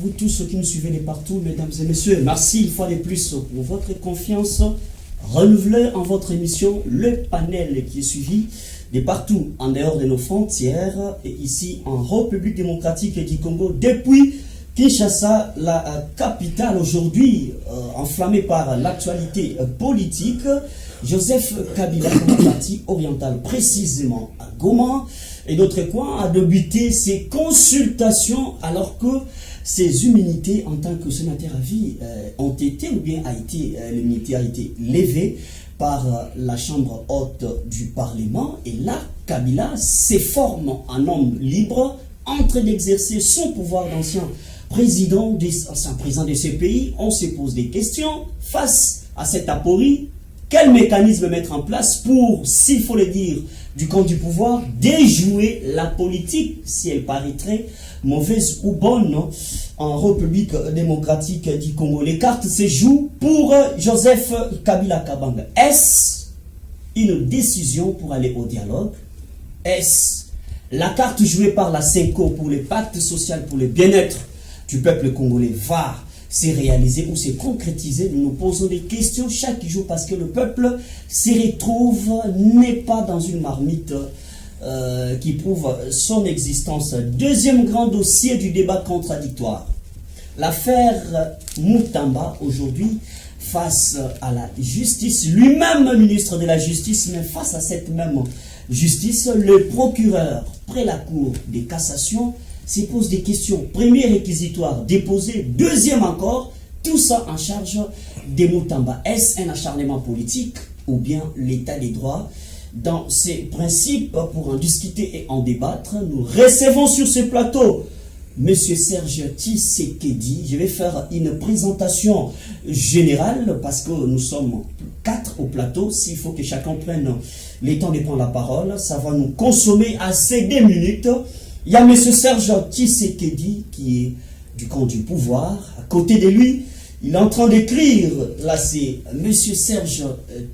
vous tous ceux qui nous suivez de partout, mesdames et messieurs. Merci une fois de plus pour votre confiance renouvelée en votre émission, le panel qui est suivi de partout en dehors de nos frontières et ici en République démocratique du Congo depuis Kinshasa, la capitale aujourd'hui enflammée par l'actualité politique. Joseph Kabila, comme parti oriental, précisément à Goma et d'autres coins, a débuté ses consultations alors que ses immunités en tant que sénateur à vie ont été, ou bien l'immunité a été levée par la chambre haute du Parlement. Et là, Kabila se forme en homme libre en train d'exercer son pouvoir d'ancien président de ce pays. On se pose des questions face à cette aporie. Quel mécanisme mettre en place pour, s'il faut le dire, du camp du pouvoir, déjouer la politique, si elle paraîtrait mauvaise ou bonne, en République démocratique du Congo. Les cartes se jouent pour Joseph Kabila Kabanga. Est-ce une décision pour aller au dialogue? Est-ce la carte jouée par la CENCO pour le pacte social, pour le bien-être du peuple congolais va se réaliser ou se concrétiser? Nous nous posons des questions chaque jour parce que le peuple se retrouve, n'est pas dans une marmite qui prouve son existence. Deuxième grand dossier du débat contradictoire. L'affaire Mutamba aujourd'hui face à la justice, lui-même ministre de la justice, mais face à cette même justice, le procureur près la cour de cassation se pose des questions. Premier réquisitoire déposé, deuxième encore, tout ça en charge de Mutamba. Est-ce un acharnement politique ou bien l'état des droits? Dans ces principes, pour en discuter et en débattre, nous recevons sur ce plateau M. Serge Tshisekedi. Je vais faire une présentation générale parce que nous sommes 4 au plateau. S'il faut que chacun prenne le temps de prendre la parole, ça va nous consommer assez 2 minutes. Il y a M. Serge Tshisekedi qui est du camp du pouvoir. À côté de lui, il est en train d'écrire. Là, c'est M. Serge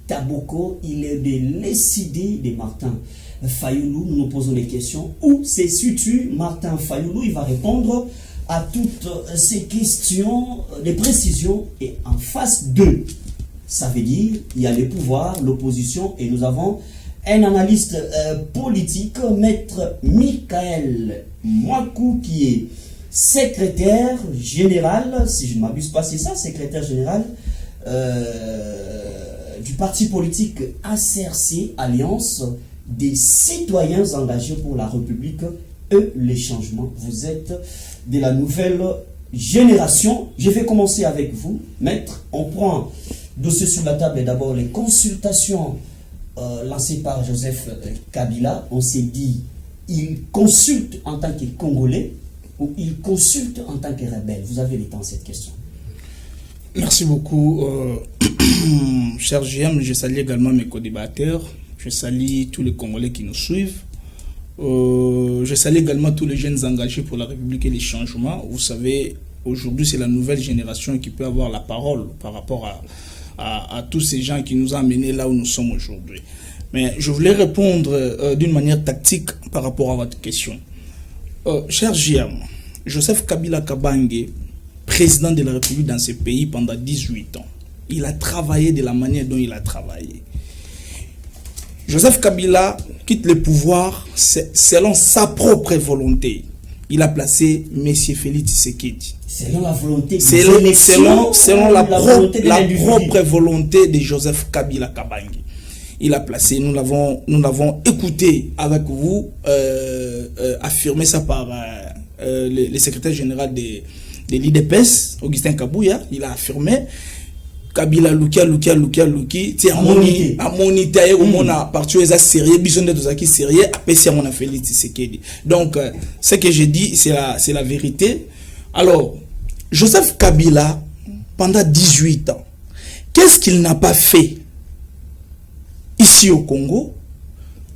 Taboko. Il est de l'ECD de Martin Fayoulou. Nous nous posons des questions. Où se situe Martin Fayoulou? Il va répondre à toutes ces questions, des précisions. Et en face d'eux, ça veut dire il y a les pouvoirs, l'opposition, et nous avons un analyste politique, maître Michael Mwakou, qui est secrétaire général, si je ne m'abuse pas, c'est ça, secrétaire général du parti politique ACRC, Alliance des citoyens engagés pour la République et les changements. Vous êtes de la nouvelle génération. Je vais commencer avec vous, maître. On prend dossier sur la table et d'abord les consultations lancées par Joseph Kabila. On s'est dit, il consulte en tant que Congolais ou il consulte en tant que rebelle? Vous avez le temps cette question. Merci beaucoup, cher JM. Je salue également mes co-débatteurs. Je salue tous les Congolais qui nous suivent. Je salue également tous les jeunes engagés pour la République et les changements. Vous savez, aujourd'hui, c'est la nouvelle génération qui peut avoir la parole par rapport à tous ces gens qui nous ont amenés là où nous sommes aujourd'hui. Mais je voulais répondre d'une manière tactique par rapport à votre question. Cher JM, Joseph Kabila Kabange, président de la République dans ce pays pendant 18 ans, il a travaillé de la manière dont il a travaillé. Joseph Kabila quitte le pouvoir selon sa propre volonté. Il a placé M. Félix Tshisekedi. Selon la volonté, selon la propre volonté de Joseph Kabila Kabange. Il a placé, nous l'avons écouté avec vous, affirmer ça par le secrétaire général de l'IDPS, Augustin Kabouya. Il a affirmé Kabila Luki, c'est amonité au monde à partir des sérieux, besoin d'être sérieux, apprécié à mon Félix Tshisekedi. Donc, ce que j'ai dit, c'est la vérité. Alors, Joseph Kabila, pendant 18 ans, qu'est-ce qu'il n'a pas fait ici au Congo?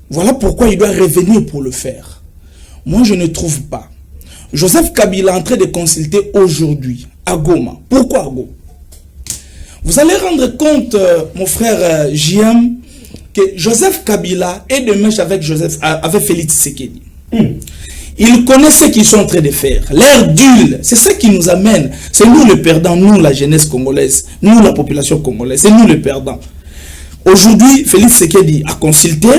Voilà pourquoi il doit revenir pour le faire. Moi, je ne trouve pas. Joseph Kabila est en train de consulter aujourd'hui à Goma. Pourquoi à Goma? Vous allez rendre compte, mon frère JM, que Joseph Kabila est de mèche avec Félix Tshisekedi. Ils connaissent ce qu'ils sont en train de faire. L'air d'huile, c'est ça qui nous amène. C'est nous les perdants, nous la jeunesse congolaise, nous la population congolaise, c'est nous les perdants. Aujourd'hui, Félix Tshisekedi a consulté.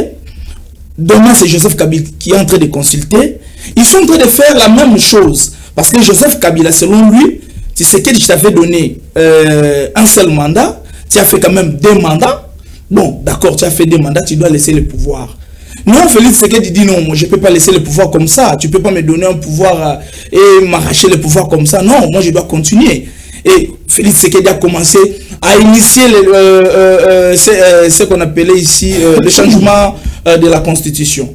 Demain, c'est Joseph Kabila qui est en train de consulter. Ils sont en train de faire la même chose. Parce que Joseph Kabila, selon lui, Tshisekedi, je t'avais donné un seul mandat. Tu as fait quand même 2 mandats. Bon, d'accord, tu as fait 2 mandats, tu dois laisser le pouvoir. Non, Félix Tshisekedi dit non, moi je ne peux pas laisser le pouvoir comme ça. Tu ne peux pas me donner un pouvoir et m'arracher le pouvoir comme ça. Non, moi je dois continuer. Et Félix Tshisekedi a commencé à initier ce qu'on appelait ici le changement de la constitution.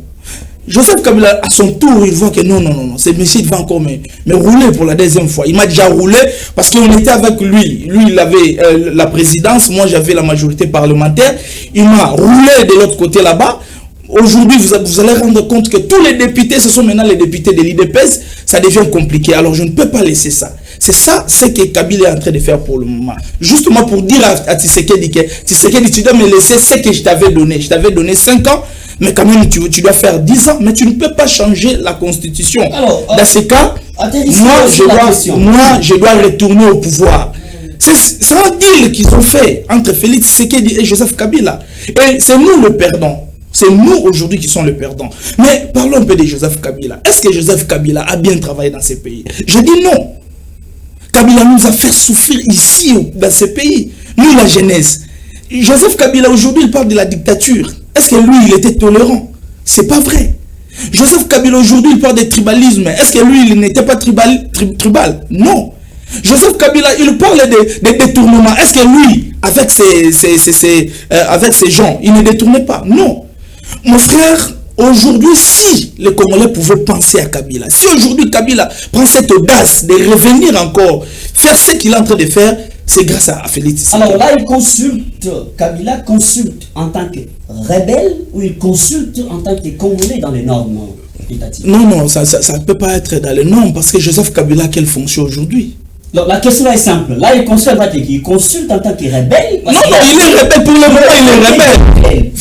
Joseph Kabila, à son tour, il voit que non, ce monsieur va encore me rouler pour la 2e fois. Il m'a déjà roulé parce qu'on était avec lui. Lui, il avait la présidence, moi j'avais la majorité parlementaire. Il m'a roulé de l'autre côté là-bas. Aujourd'hui, vous allez rendre compte que tous les députés, ce sont maintenant les députés de l'IDPS. Ça devient compliqué. Alors je ne peux pas laisser ça. C'est ça, ce que Kabila est en train de faire pour le moment. Justement pour dire à Tshisekedi que Tshisekedi, tu dois me laisser ce que je t'avais donné. Je t'avais donné 5 ans, mais quand même tu dois faire 10 ans, mais tu ne peux pas changer la constitution. Alors, dans ce cas, moi je dois retourner au pouvoir. C'est un deal qu'ils ont fait entre Félix Tshisekedi et Joseph Kabila. Et c'est nous le perdant. C'est nous aujourd'hui qui sommes les perdants. Mais parlons un peu de Joseph Kabila. Est-ce que Joseph Kabila a bien travaillé dans ces pays? Je dis non. Kabila nous a fait souffrir ici, dans ces pays. Nous, la jeunesse. Joseph Kabila, aujourd'hui, il parle de la dictature. Est-ce que lui, il était tolérant? C'est pas vrai. Joseph Kabila, aujourd'hui, il parle de tribalisme. Est-ce que lui, il n'était pas tribal? Non. Joseph Kabila, il parle de détournement. Est-ce que lui, avec ses gens, il ne détournait pas? Non. Mon frère, aujourd'hui, si les Congolais pouvaient penser à Kabila, si aujourd'hui Kabila prend cette audace de revenir encore, faire ce qu'il est en train de faire, c'est grâce à Félix Tshisekedi. Alors là, Kabila consulte en tant que rebelle ou il consulte en tant que Congolais dans les normes étatiques? Non, ça ne peut pas être dans les normes parce que Joseph Kabila a quelle fonction aujourd'hui? Donc la question là est simple. Là, il consulte en tant que rebelle. Non, il est rebelle pour le moment, il est rebelle.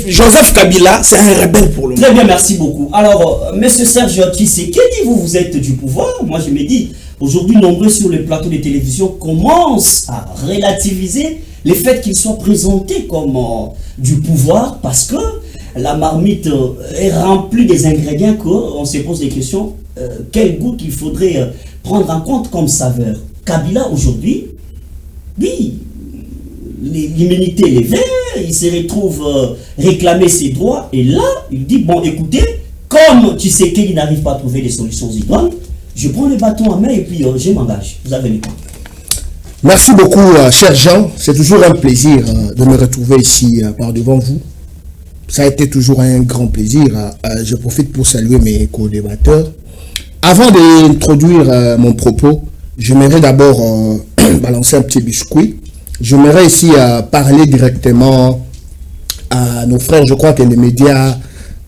Joseph Kabila, c'est un rebelle pour le moment. Très bien, merci beaucoup. Alors, monsieur Serge Tshisekedi, vous êtes du pouvoir. Moi, je me dis, aujourd'hui, nombreux sur les plateaux de télévision commencent à relativiser le fait qu'il soit présenté comme du pouvoir parce que la marmite est remplie des ingrédients qu'on se pose des questions. Quel goût qu'il faudrait prendre en compte comme saveur. Kabila aujourd'hui, oui, l'immunité est levée, il se retrouve réclamer ses droits, et là, il dit, bon écoutez, comme tu sais qu'il n'arrive pas à trouver des solutions idoines, je prends le bâton en main et puis je m'engage. Vous avez le temps. Merci beaucoup, cher Jean. C'est toujours un plaisir de me retrouver ici par devant vous. Ça a été toujours un grand plaisir. Je profite pour saluer mes co-débatteurs. Avant d'introduire mon propos, j'aimerais d'abord balancer un petit biscuit. J'aimerais ici parler directement à nos frères. Je crois que les médias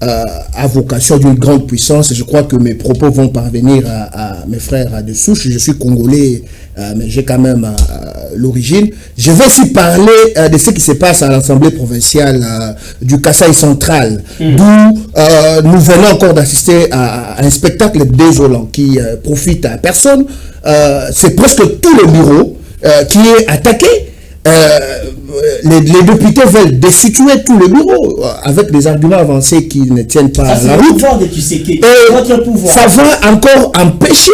a vocation d'une grande puissance. Je crois que mes propos vont parvenir à mes frères de souche. Je suis congolais, mais j'ai quand même l'origine. Je vais aussi parler de ce qui se passe à l'Assemblée provinciale du Kasaï central, d'où nous venons encore d'assister à un spectacle désolant qui profite à personne. C'est presque tout le bureau qui est attaqué. Les députés veulent destituer tout le bureau avec des arguments avancés qui ne tiennent pas à la route. Ça va encore empêcher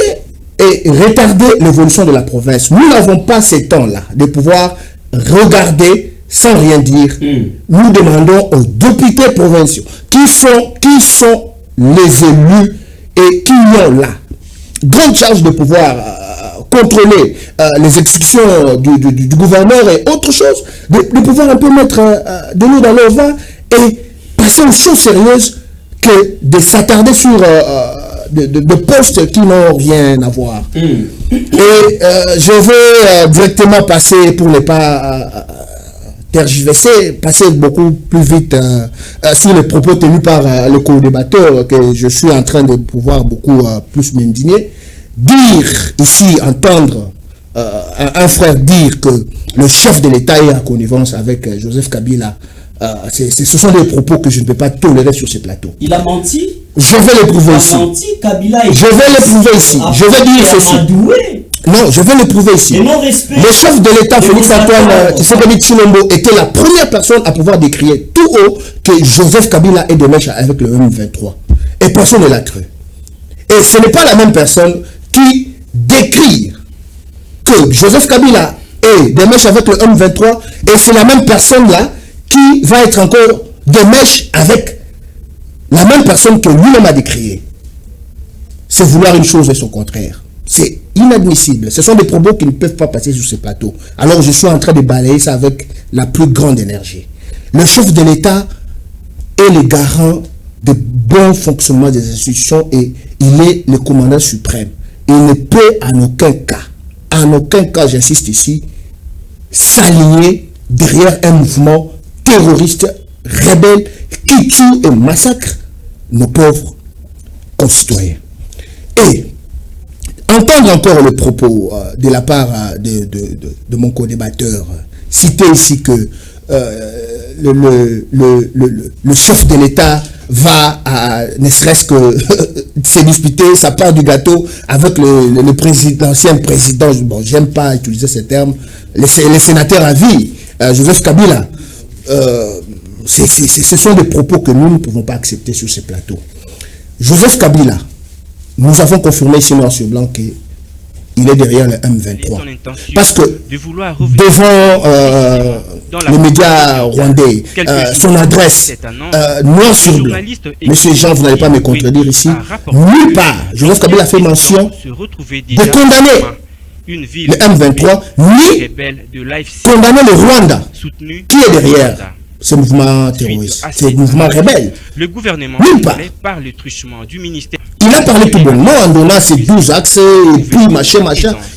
et retarder l'évolution de la province. Nous n'avons pas ces temps-là de pouvoir regarder sans rien dire. Nous demandons aux députés provinciaux qui sont les élus et qui ont la grande charge de pouvoir contrôler les exécutions du gouverneur et autre chose, de pouvoir un peu mettre de l'eau dans leur vin et passer aux choses sérieuses que de s'attarder sur de postes qui n'ont rien à voir. Et je veux directement passer, pour ne pas tergiverser, passer beaucoup plus vite sur les propos tenus par le co-débatteur que je suis en train de pouvoir beaucoup plus m'indigner. Dire ici, entendre un frère dire que le chef de l'État est en connivence avec Joseph Kabila, ce sont des propos que je ne peux pas tolérer sur ce plateau. Il a menti? Je vais le prouver ici. Je vais le prouver ici. Je vais dire ceci. Non, je vais le prouver ici. Le chef de l'État, Félix Antoine Tshisekedi Tshilombo, était la première personne à pouvoir décrire tout haut que Joseph Kabila est de mèche avec le M23. Et personne ne l'a cru. Et ce n'est pas la même personne qui décrit que Joseph Kabila est de mèche avec le M23 et c'est la même personne-là qui va être encore de mèche avec la même personne que lui-même a décrié. C'est vouloir une chose et son contraire. C'est inadmissible. Ce sont des propos qui ne peuvent pas passer sur ce plateau. Alors je suis en train de balayer ça avec la plus grande énergie. Le chef de l'État est le garant de bon fonctionnement des institutions et il est le commandant suprême. Il ne peut en aucun cas, j'insiste ici, s'aligner derrière un mouvement terroriste, rebelle, qui tue et massacre nos pauvres concitoyens. Et entendre encore le propos de la part de mon co-débatteur, citer ici que le chef de l'État va, ne serait-ce que se disputer sa part du gâteau avec l'ancien président, bon, j'aime pas utiliser ce terme, les sénateurs à vie, Joseph Kabila. Ce sont des propos que nous ne pouvons pas accepter sur ce plateau. Joseph Kabila, nous avons confirmé ici noir sur blanc qu'il est derrière le M23. Parce que devant les médias rwandais, son adresse, noir sur blanc, monsieur Jean, vous n'allez pas me contredire ici, nulle part, Joseph Kabila a fait mention de condamner le M23, ni condamner le Rwanda, qui est derrière ce mouvement terroriste, ce mouvement rebelle. Le gouvernement par le truchement du ministère. Il a parlé tout bonnement en donnant ses 12 axes et puis machin.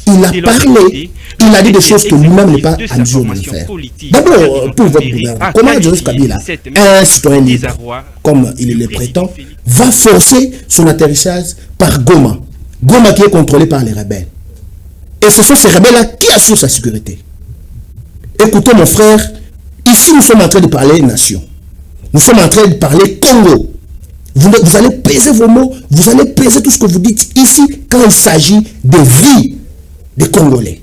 Il a parlé, il a dit des choses que lui-même n'est pas en mesure de faire. D'abord, pour votre gouvernement, comment Joseph Kabila, un citoyen libre, comme il le prétend, va forcer son atterrissage par Goma. Goma qui est contrôlé par les rebelles. Et ce sont ces rebelles-là qui assurent sa sécurité. Écoutez mon frère, ici nous sommes en train de parler nation. Nous sommes en train de parler Congo. Vous allez peser vos mots, vous allez peser tout ce que vous dites ici quand il s'agit de vie des Congolais.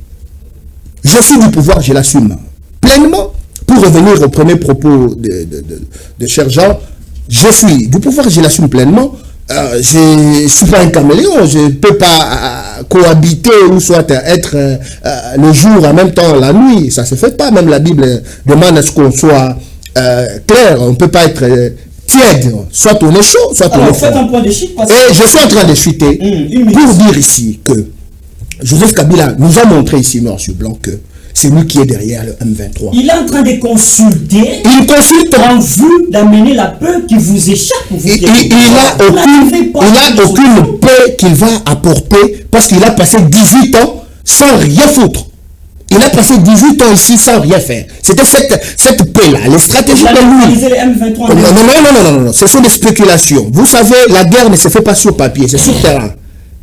Je suis du pouvoir, je l'assume pleinement. Pour revenir au premier propos de cher Jean, je suis du pouvoir, je l'assume pleinement. Je ne suis pas un caméléon, je ne peux pas cohabiter ou soit être le jour en même temps la nuit. Ça ne se fait pas, même la Bible demande à ce qu'on soit clair, on ne peut pas être tiède, soit on est chaud, soit on est froid. Et je suis en train de chuter pour dire ici que Joseph Kabila nous a montré ici noir sur blanc que c'est lui qui est derrière le M23. Il est en train de consulter. Il consulte en vue d'amener la peur qui vous échappe. Il n'a aucune paix qu'il va apporter parce qu'il a passé 18 ans sans rien foutre. Il a passé 18 ans ici sans rien faire. C'était cette paix-là, les stratégies de lui. Non, ce sont des spéculations. Vous savez, la guerre ne se fait pas sur papier, c'est sur terrain.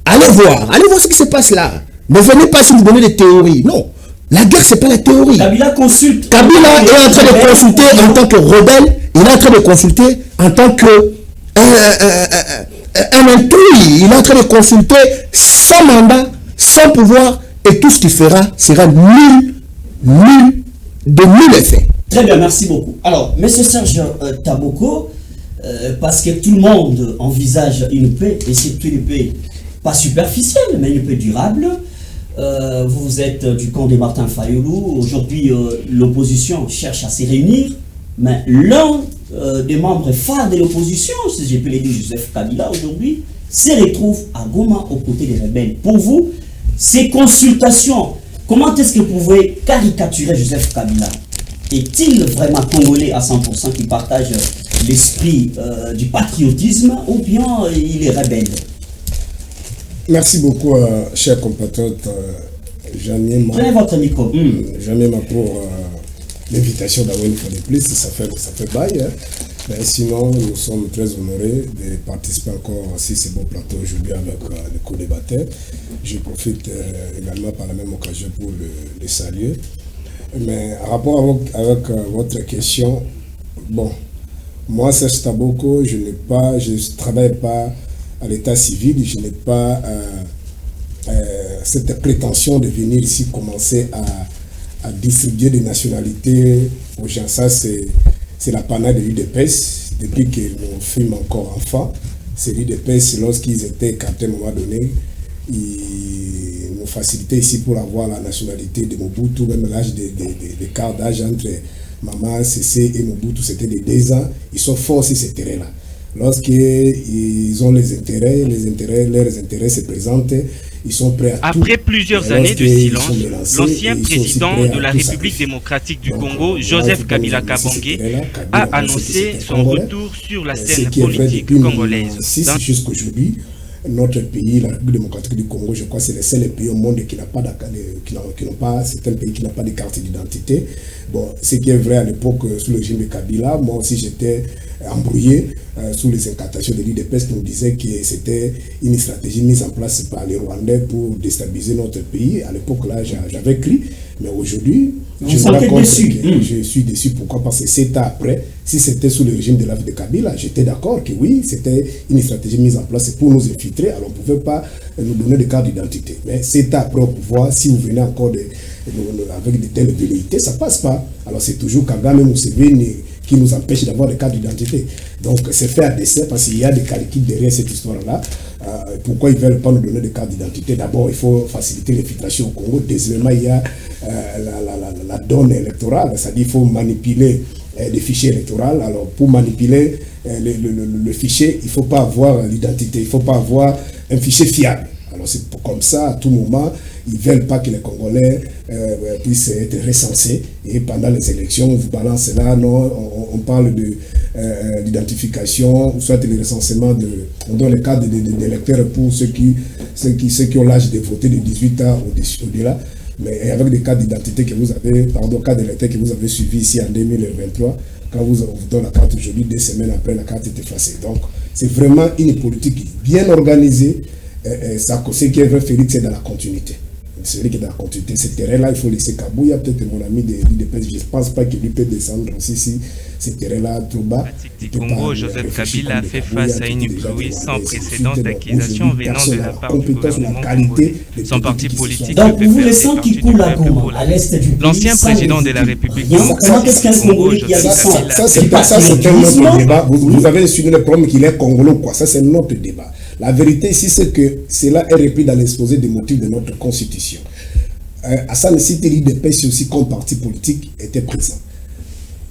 Allez voir ce qui se passe là. Ne venez pas si vous donnez des théories. Non. La guerre, c'est pas la théorie. Kabila consulte. Kabila est en train de consulter en tant que rebelle. Il est en train de consulter en tant que un intrus. Il est en train de consulter sans mandat, sans pouvoir. Et tout ce qu'il fera sera nul effet. Très bien, merci beaucoup. Alors, M. Serge Taboko, parce que tout le monde envisage une paix, et c'est une paix pas superficielle, mais une paix durable. Vous êtes du camp de Martin Fayoulou. Aujourd'hui, l'opposition cherche à se réunir, mais l'un des membres phares de l'opposition, si je peux le dire, Joseph Kabila, aujourd'hui, se retrouve à Goma aux côtés des rebelles. Pour vous, ces consultations, comment est-ce que vous pouvez caricaturer Joseph Kabila? Est-il vraiment congolais à 100% qui partage l'esprit du patriotisme ou bien il est rebelle? Merci beaucoup, cher compatriote Jean-Yema. Prenez votre micro. Jean-Yema pour l'invitation d'avoir une fois de plus, ça fait bail. Hein. Mais sinon, nous sommes très honorés de participer encore à ce beau plateau aujourd'hui avec les co-débatteurs. Je profite également par la même occasion pour le saluer. Mais en rapport avec votre question, bon, Moi, Serge Taboko, je ne travaille pas à l'état civil, je n'ai pas cette prétention de venir ici commencer à distribuer des nationalités aux gens. Ça, c'est la panade de l'UDPS. Depuis que nous fûmes encore enfants, c'est l'UDPS, lorsqu'ils étaient écartés à un moment donné, ils nous facilitaient ici pour avoir la nationalité de Mobutu, même l'âge de quart d'âge entre Maman, Cessé et Mobutu, c'était de 2 ans. Ils sont forts sur ces terrains-là. Lorsqu'ils ont leurs intérêts se présentent, ils sont prêts à tout. Après plusieurs années de silence, l'ancien président de la République démocratique du Congo, Joseph Kabila Kabange, a annoncé son retour sur la scène politique congolaise. Jusqu'aujourd'hui, notre pays, la République démocratique du Congo, je crois que c'est le seul pays au monde qui n'a pas c'est un pays qui n'a pas de carte d'identité. Bon, ce qui est vrai à l'époque sous le régime de Kabila, moi aussi j'étais embrouillé sous les incantations de l'UDPS qui nous disaient que c'était une stratégie mise en place par les Rwandais pour déstabiliser notre pays. À l'époque là, j'avais cru, mais aujourd'hui, je suis déçu. Pourquoi? Parce que 7 ans après, si c'était sous le régime de Kabila, j'étais d'accord que oui, c'était une stratégie mise en place pour nous infiltrer, alors on ne pouvait pas nous donner de carte d'identité. Mais 7 ans après au pouvoir, si vous venez encore avec de telles velléités, ça ne passe pas. Alors c'est toujours Kagame et Museveni qui nous empêche d'avoir des cartes d'identité. Donc c'est fait à dessein parce qu'il y a des calculs derrière cette histoire-là. Pourquoi ils ne veulent pas nous donner des cartes d'identité? D'abord, il faut faciliter l'infiltration au Congo. Deuxièmement, il y a la donne électorale, c'est-à-dire qu'il faut manipuler des fichiers électoraux. Alors pour manipuler le fichier, il ne faut pas avoir l'identité, il ne faut pas avoir un fichier fiable. Alors c'est comme ça, à tout moment, ils ne veulent pas que les Congolais puissent être recensés. Et pendant les élections, on vous balance là, non, on parle de l'identification, soit le recensement, on donne les cartes d'électeurs pour ceux qui ont l'âge de voter de 18 ans au-delà. Mais avec des cartes d'identité que vous avez, cartes d'électeurs que vous avez suivis ici en 2023, quand vous donne la carte aujourd'hui, 2 semaines après, la carte est effacée. Donc, c'est vraiment une politique bien organisée. Ce qui est vrai, Félix, c'est dans la continuité. C'est vrai que dans la continuité, ce terrain-là, il faut laisser Kabouya, peut-être mon ami de l'UDPS, je ne pense pas qu'il lui peut descendre aussi si ce terrain-là trop bas. Du Congo, Joseph Kabila a fait face à une pluie sans précédent d'accusations venant de la part du gouvernement congolais. Son parti politique, donc vous le sentez qui coule à Goma, à l'est du pays. L'ancien président de la République démocratique du Congo, ça c'est un autre débat. Vous avez souligné le problème qu'il est congolais, quoi. Ça c'est un autre débat. La vérité ici, c'est que cela est repris dans l'exposé des motifs de notre constitution. Hassan cité l'UDPS aussi comme parti politique était présent.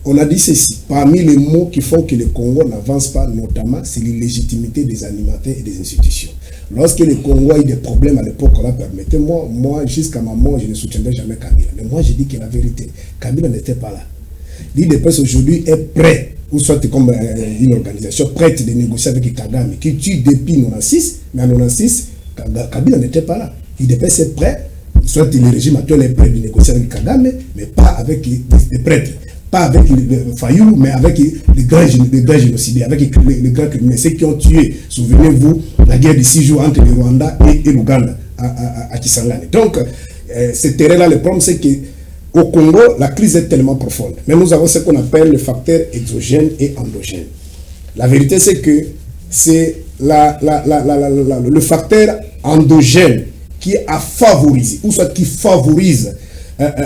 On a dit ceci, parmi les mots qui font que le Congo n'avance pas, notamment, c'est l'illégitimité des animateurs et des institutions. Lorsque le Congo a eu des problèmes à l'époque, permettez-moi, jusqu'à ma mort, je ne soutiendrai jamais Kabila. Mais moi, je dis que la vérité, Kabila n'était pas là. L'UDPS aujourd'hui est prêt, ou soit comme une organisation prête de négocier avec Kagame, qui tue depuis 1996, mais en 1996, Kabila n'était pas là. L'UDPS est prêt, soit le régime actuel est prêt de négocier avec Kagame, mais pas avec les prêtres. Pas avec les Fayoulou, mais avec les grands génocidaires, avec les grands criminels, ceux qui ont tué, souvenez-vous, la guerre de 6 jours entre le Rwanda et l'Ouganda, à Kisangani. Donc, ce terrain-là, le problème, c'est qu'au Congo, la crise est tellement profonde. Mais nous avons ce qu'on appelle le facteur exogène et endogène. La vérité, c'est que c'est le facteur endogène qui a favorisé, ou soit qui favorise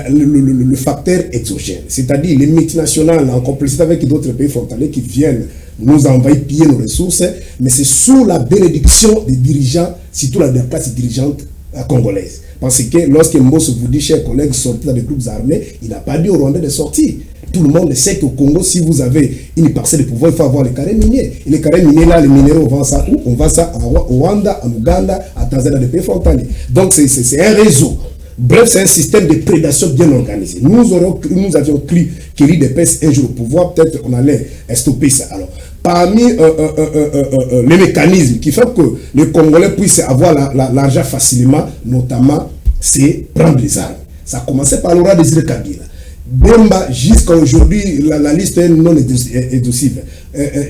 le facteur exogène, c'est-à-dire les multinationales en complicité avec d'autres pays frontaliers qui viennent nous envahir, piller nos ressources, mais c'est sous la bénédiction des dirigeants, surtout la classe dirigeante congolaise. Parce que lorsque Mbosso vous dit, chers collègues, sortez dans des groupes armés, il n'a pas dit aux Rwandais de sortir. Tout le monde sait qu'au Congo, si vous avez une parcelle de pouvoir, il faut avoir les carrés miniers. Et les carrés miniers, là, les minéraux, on vend ça où? On vend ça au Rwanda, en Ouganda, à Tanzanie, dans des pays frontaliers. Donc, c'est un réseau. Bref, c'est un système de prédation bien organisé. Nous avions cru que l'UDPS un jour au pouvoir, peut-être on allait stopper ça. Alors, parmi les mécanismes qui font que les Congolais puissent avoir l'argent facilement, notamment, c'est prendre les armes. Ça a commencé par Laurent Désiré Kabila. Bemba, jusqu'à aujourd'hui, la liste est non exhaustive,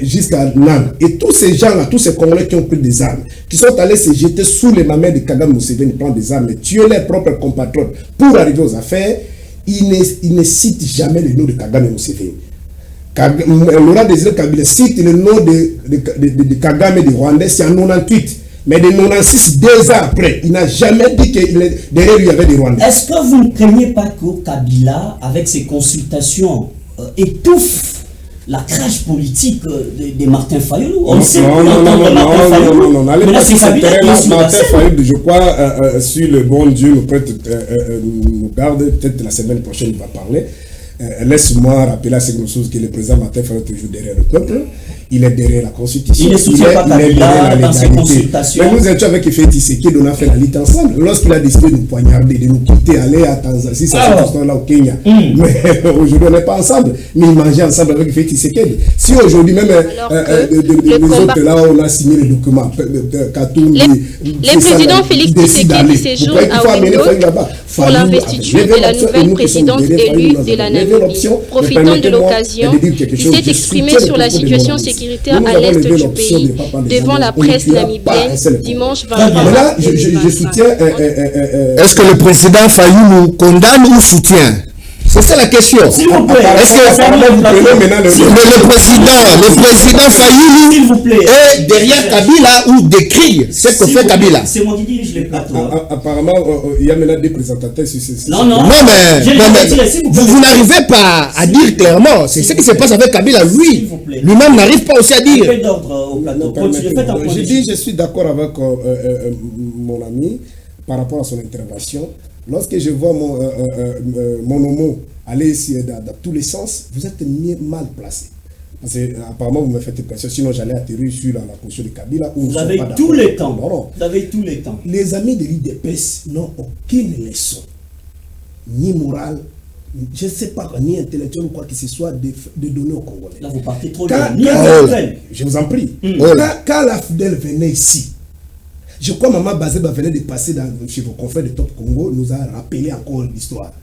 jusqu'à Nan. Et tous ces gens-là, tous ces Congolais qui ont pris des armes, qui sont allés se jeter sous les mamelles de Kagame Museveni, prendre des armes, tuer leurs propres compatriotes pour arriver aux affaires, ils ne citent jamais le nom de Kagame Museveni. Laurent Désiré Kabila cite le nom de Kagame du Rwandais, c'est en 98. Mais de 96, 2 ans après, il n'a jamais dit que derrière lui il y avait des Rwandais. Est-ce que vous ne craignez pas que Kabila, avec ses consultations, étouffe la crèche politique de Martin Fayulu? On sait non, n'allez pas sur ce terrain-là. Martin Fayulu, je crois, sur le bon Dieu nous garde, peut-être la semaine prochaine il va parler. Laisse-moi rappeler à ces choses que le président Martin Fayulu est toujours derrière le peuple. Il est derrière la Constitution. Il ne soutient pas Kabila dans ses consultations. Mais nous étions avec Félix Tshisekedi, on a fait la lutte ensemble. Lorsqu'il a décidé de nous poignarder, de nous quitter, aller à Tanzanie, c'est cette histoire-là au Kenya. Mais aujourd'hui, on n'est pas ensemble. Mais il mangeait ensemble avec Félix Tshisekedi. Si aujourd'hui, même les autres là, on a signé les documents. Le président Félix Tshisekedi séjourne à Wendo pour l'investiture de la nouvelle présidente élue de la Namibie. Profitant de l'occasion, il s'est exprimé sur la situation sécuritaire à l'est du pays devant la presse namibienne dimanche 23 mars. Là, je soutiens. Est-ce que le président Fayulu condamne ou soutient? C'est ça la question. S'il vous plaît. Est-ce que le président Fayulu est derrière Kabila ou décrit ce que fait Kabila? C'est moi qui dirige les plateaux. Apparemment, il y a maintenant des présentateurs sur ce. Non, mais vous n'arrivez pas à dire clairement. C'est ce qui se passe avec Kabila. Lui-même n'arrive pas aussi à dire. Je suis d'accord avec mon ami par rapport à son intervention. Lorsque je vois mon homo aller ici dans tous les sens, vous êtes mal placé. Parce que apparemment vous me faites pression, sinon j'allais atterrir sur la position de Kabila. Vous avez tous les temps. Vous avez tous les temps. Les amis de l'IDPS n'ont aucune leçon, ni morale, je ne sais pas, ni intellectuelle ou quoi que ce soit, de donner aux Congolais. Là vous partez trop loin. Ni intellectuel. Je vous en prie. Quand la FDL venait ici, je crois que Maman Bazeba venait de passer chez vos confrères de Top Congo, nous a rappelé encore l'histoire.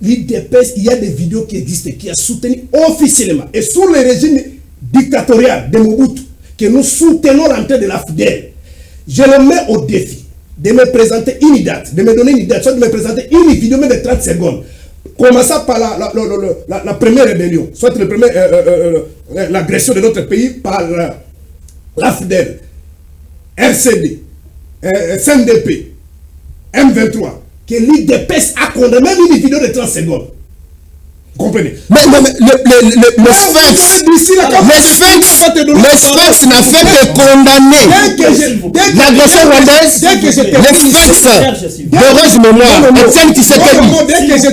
L'IDPS, il y a des vidéos qui existent, qui a soutenu officiellement, et sous le régime dictatorial de Mobutu, que nous soutenons l'entrée de la FDL. Je le mets au défi de me présenter une date, de me donner une date, soit de me présenter une vidéo même de 30 secondes. Commençant par la première rébellion, soit l'agression de notre pays par la FDL, RCD, CNDP, M23, que l'IDPS a condamné même une vidéo de 30 secondes. Vous comprenez? Mais le Sphinx n'a fait que condamner l'agression rwandaise. Le Sphinx d'heureuse mémoire, Etienne Tshisekedi,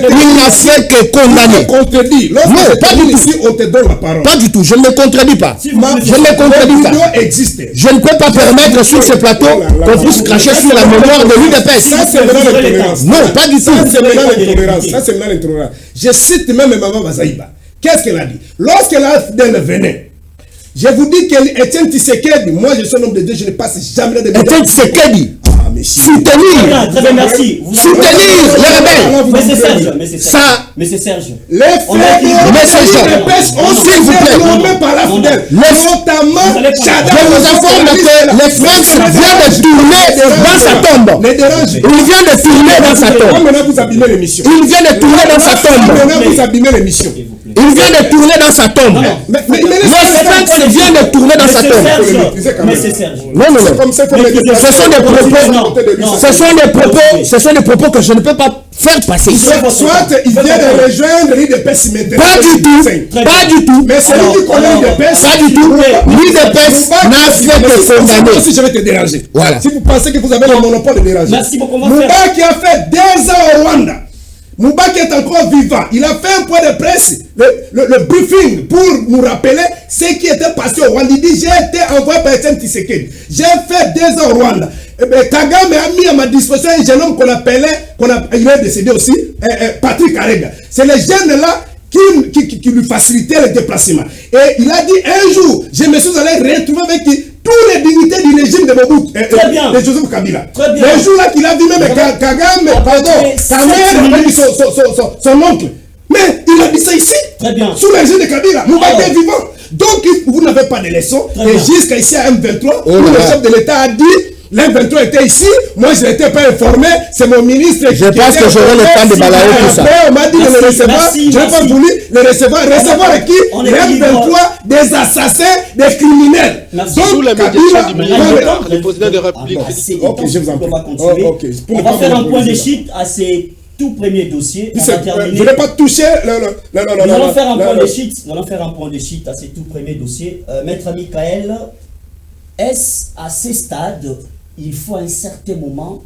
il n'a fait que condamner. Non, pas du tout. Pas du tout, je ne le contredis pas. Je ne le contredis pas. Je ne peux pas permettre sur ce plateau qu'on puisse cracher sur la mémoire de l'UDPS. Ça, c'est maintenant l'intolérance. Non, pas du tout. Ça, c'est maintenant l'intolérance. Je cite même Maman Bazaïba. Qu'est-ce qu'elle a dit? Lorsque la FDL venait, je vous dis qu'Etienne Tshisekedi, moi je suis un homme de Dieu, je ne passe jamais de Etienne Tshisekedi, soutenir, merci. Soutenir les rebelles. Mais c'est Serge. Mais c'est Serge. Les faits s'il vous plaît, nommés par la FDL, notamment je vous informe que le Sphinx vient de tourner dans sa tombe. Il vient de tourner dans sa tombe. Maintenant vous abîmez l'émission. Il vient de tourner dans sa tombe. Maintenant vous abîmez l'émission. Il vient de tourner dans sa tombe. Le Sphinx vient de tourner dans sa tombe. Mais c'est Serge. Non. Ce sont des propos que je ne peux pas faire passer. Soit il vient de rejoindre l'IDPS maintenant. Pas du tout. Mais c'est lui qui connaît l'IDPS. Pas du tout. L'IDPS n'a fait que condamner. Si je vais te déranger. Voilà. Si vous pensez que vous avez le monopole de déranger. Merci beaucoup. Mouba qui a fait 2 ans au Rwanda. Mouba qui est encore vivant, il a fait un point de presse, le briefing pour nous rappeler ce qui était passé au Rwanda. Il dit, j'ai été envoyé par Etienne Tshisekedi. J'ai fait 2 ans au Rwanda. Kagame a mis à ma disposition un jeune homme il est décédé aussi, Patrick Arega. C'est les jeunes là qui lui facilitaient le déplacement. Et il a dit, un jour, je me suis allé retrouver avec tous les dignités du régime de Mobutu, de Joseph Kabila. Le jour là qu'il a vu même Kagame, sa mère avec son oncle. Mais il a dit ça ici, sous le régime de Kabila. Mouba était vivant. Donc vous n'avez pas de leçon. Et jusqu'à ici à M23, où le chef de l'État a dit, l'M23 était ici, moi je n'étais pas informé, c'est mon ministre. Je pense que j'aurai le temps de balayer tout ça. On m'a dit de le recevoir, je n'ai pas voulu le recevoir. Recevoir qui? L'M23, des assassins, des criminels. Sous la médiation du ministre, le président de la République. Ok, je vous en prie. On va faire un point de chute à ces tout premiers dossiers. Je n'ai pas touché. Nous allons faire un point de chute. Nous allons faire un point de chute à ces tout premiers dossiers. Maître Michael, est-ce à ces stades, il faut à un certain moment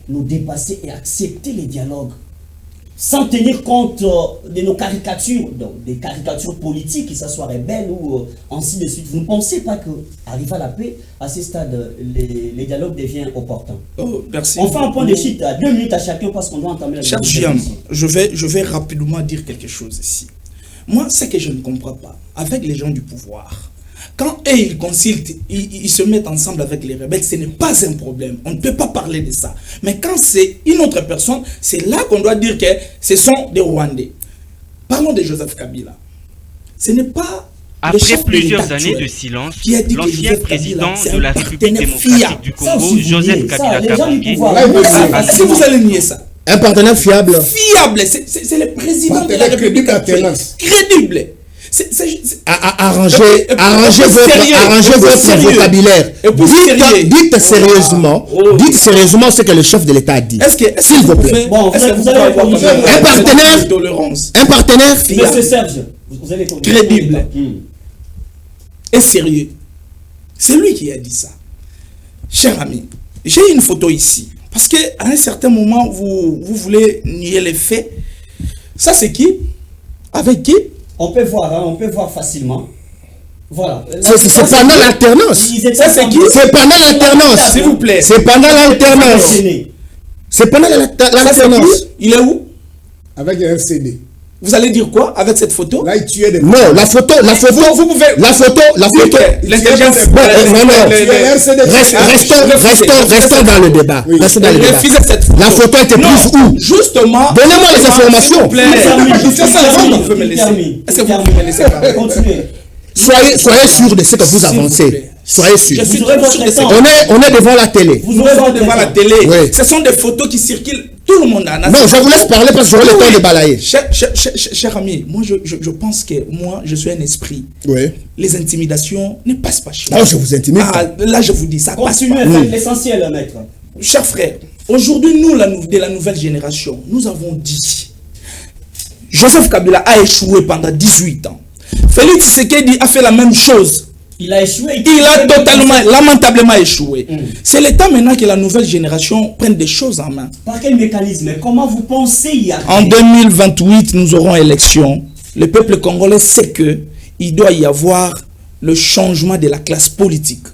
nous dépasser et accepter les dialogues sans tenir compte de nos caricatures, donc des caricatures politiques, que ce soit rebelles ou ainsi de suite. Vous ne pensez pas qu'arriver à la paix, à ces stades, les dialogues deviennent opportuns? Merci. On fait un point de chute à 2 minutes à chacun parce qu'on doit entamer la Cher Giam, je vais rapidement dire quelque chose ici. Moi, ce que je ne comprends pas, avec les gens du pouvoir, quand eux, ils consultent, ils se mettent ensemble avec les rebelles, ce n'est pas un problème. On ne peut pas parler de ça. Mais quand c'est une autre personne, c'est là qu'on doit dire que ce sont des Rwandais. Parlons de Joseph Kabila. Ce n'est pas... Après plusieurs années de silence, l'ancien président de la République démocratique du Congo, Joseph Kabila Kabange... Si vous allez nier ça. Un partenaire fiable. Fiable, c'est le président de la République crédible. Arrangez votre vocabulaire. Dites sérieusement ce que le chef de l'État a dit. S'il vous plaît. Un partenaire Monsieur Serge, vous allez crédible et sérieux. C'est lui qui a dit ça. Cher ami, j'ai une photo ici. Parce qu'à un certain moment, vous voulez nier les faits. Ça, c'est qui? Avec qui? On peut voir facilement. Voilà. C'est pendant l'alternance. Ça, c'est qui? C'est pendant l'alternance. S'il vous plaît. C'est pendant l'alternance. C'est pendant l'alternance. Il est où? Avec un RCD. Vous allez dire quoi avec cette photo? Là, il tuait des... Non, la photo. Vous pouvez... La photo. L'intelligence... Restons dans le débat. Restons dans le débat. La photo était plus où? Justement... Donnez-moi les informations. Est-ce que vous pouvez me laisser parler? Continuez. Soyez sûr de ce que vous avancez. Soyez sûr. Je suis très sûr de ça. On est devant la télé. Vous êtes devant la télé. Oui. Ce sont des photos qui circulent. Tout le monde a. Non, je vous laisse parler parce que j'aurai le temps de balayer. Cher ami, moi je pense que moi je suis un esprit. Oui. Les intimidations ne passent pas chez moi. Non, je vous intimide. Là je vous dis, ça passe pas. Continuez à faire l'essentiel, maître. Cher frère, aujourd'hui nous, de la nouvelle génération, nous avons dit Joseph Kabila a échoué pendant 18 ans. Félix Tshisekedi a fait la même chose. Il a échoué. Il a totalement, lamentablement échoué. C'est le temps maintenant que la nouvelle génération prenne des choses en main. Par quel mécanisme? Comment vous pensez y arriver? En 2028, nous aurons élection. Le peuple congolais sait qu'il doit y avoir le changement de la classe politique.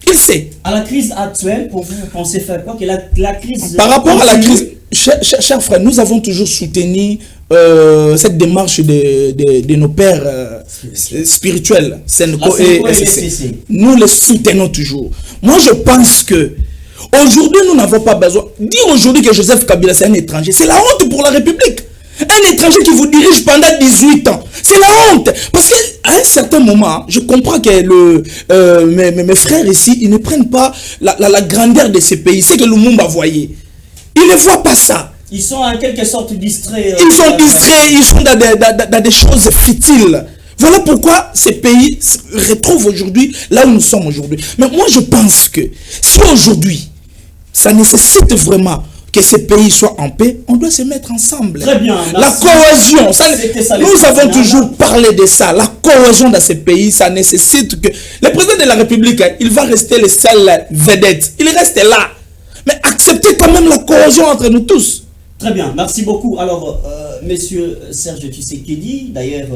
Il sait. À la crise actuelle, pour vous pensez faire quoi? Que la crise... Par rapport à la crise, cher frère, nous avons toujours soutenu cette démarche de nos pères spirituels, Senko et SSC. Nous les soutenons toujours. Moi, je pense que aujourd'hui, nous n'avons pas besoin. Dire aujourd'hui que Joseph Kabila, c'est un étranger, c'est la honte pour la République. Un étranger qui vous dirige pendant 18 ans, c'est la honte. Parce qu'à un certain moment, je comprends que mes frères ici, ils ne prennent pas la grandeur de ce pays. C'est que Lumumba voyait. Ils ne voient pas ça. Ils sont en quelque sorte distraits. Ils sont distraits, ils sont dans des choses futiles. Voilà pourquoi ces pays se retrouvent aujourd'hui là où nous sommes aujourd'hui. Mais moi, je pense que si aujourd'hui, ça nécessite vraiment que ces pays soient en paix, on doit se mettre ensemble. Très bien. La cohésion, nous avons toujours parlé de ça. La cohésion dans ces pays, ça nécessite que... Le président de la République, il va rester le seul vedette. Il reste là. Mais acceptez quand même la cohésion entre nous tous. Très bien, merci beaucoup. Alors, monsieur Serge Tshisekedi, d'ailleurs,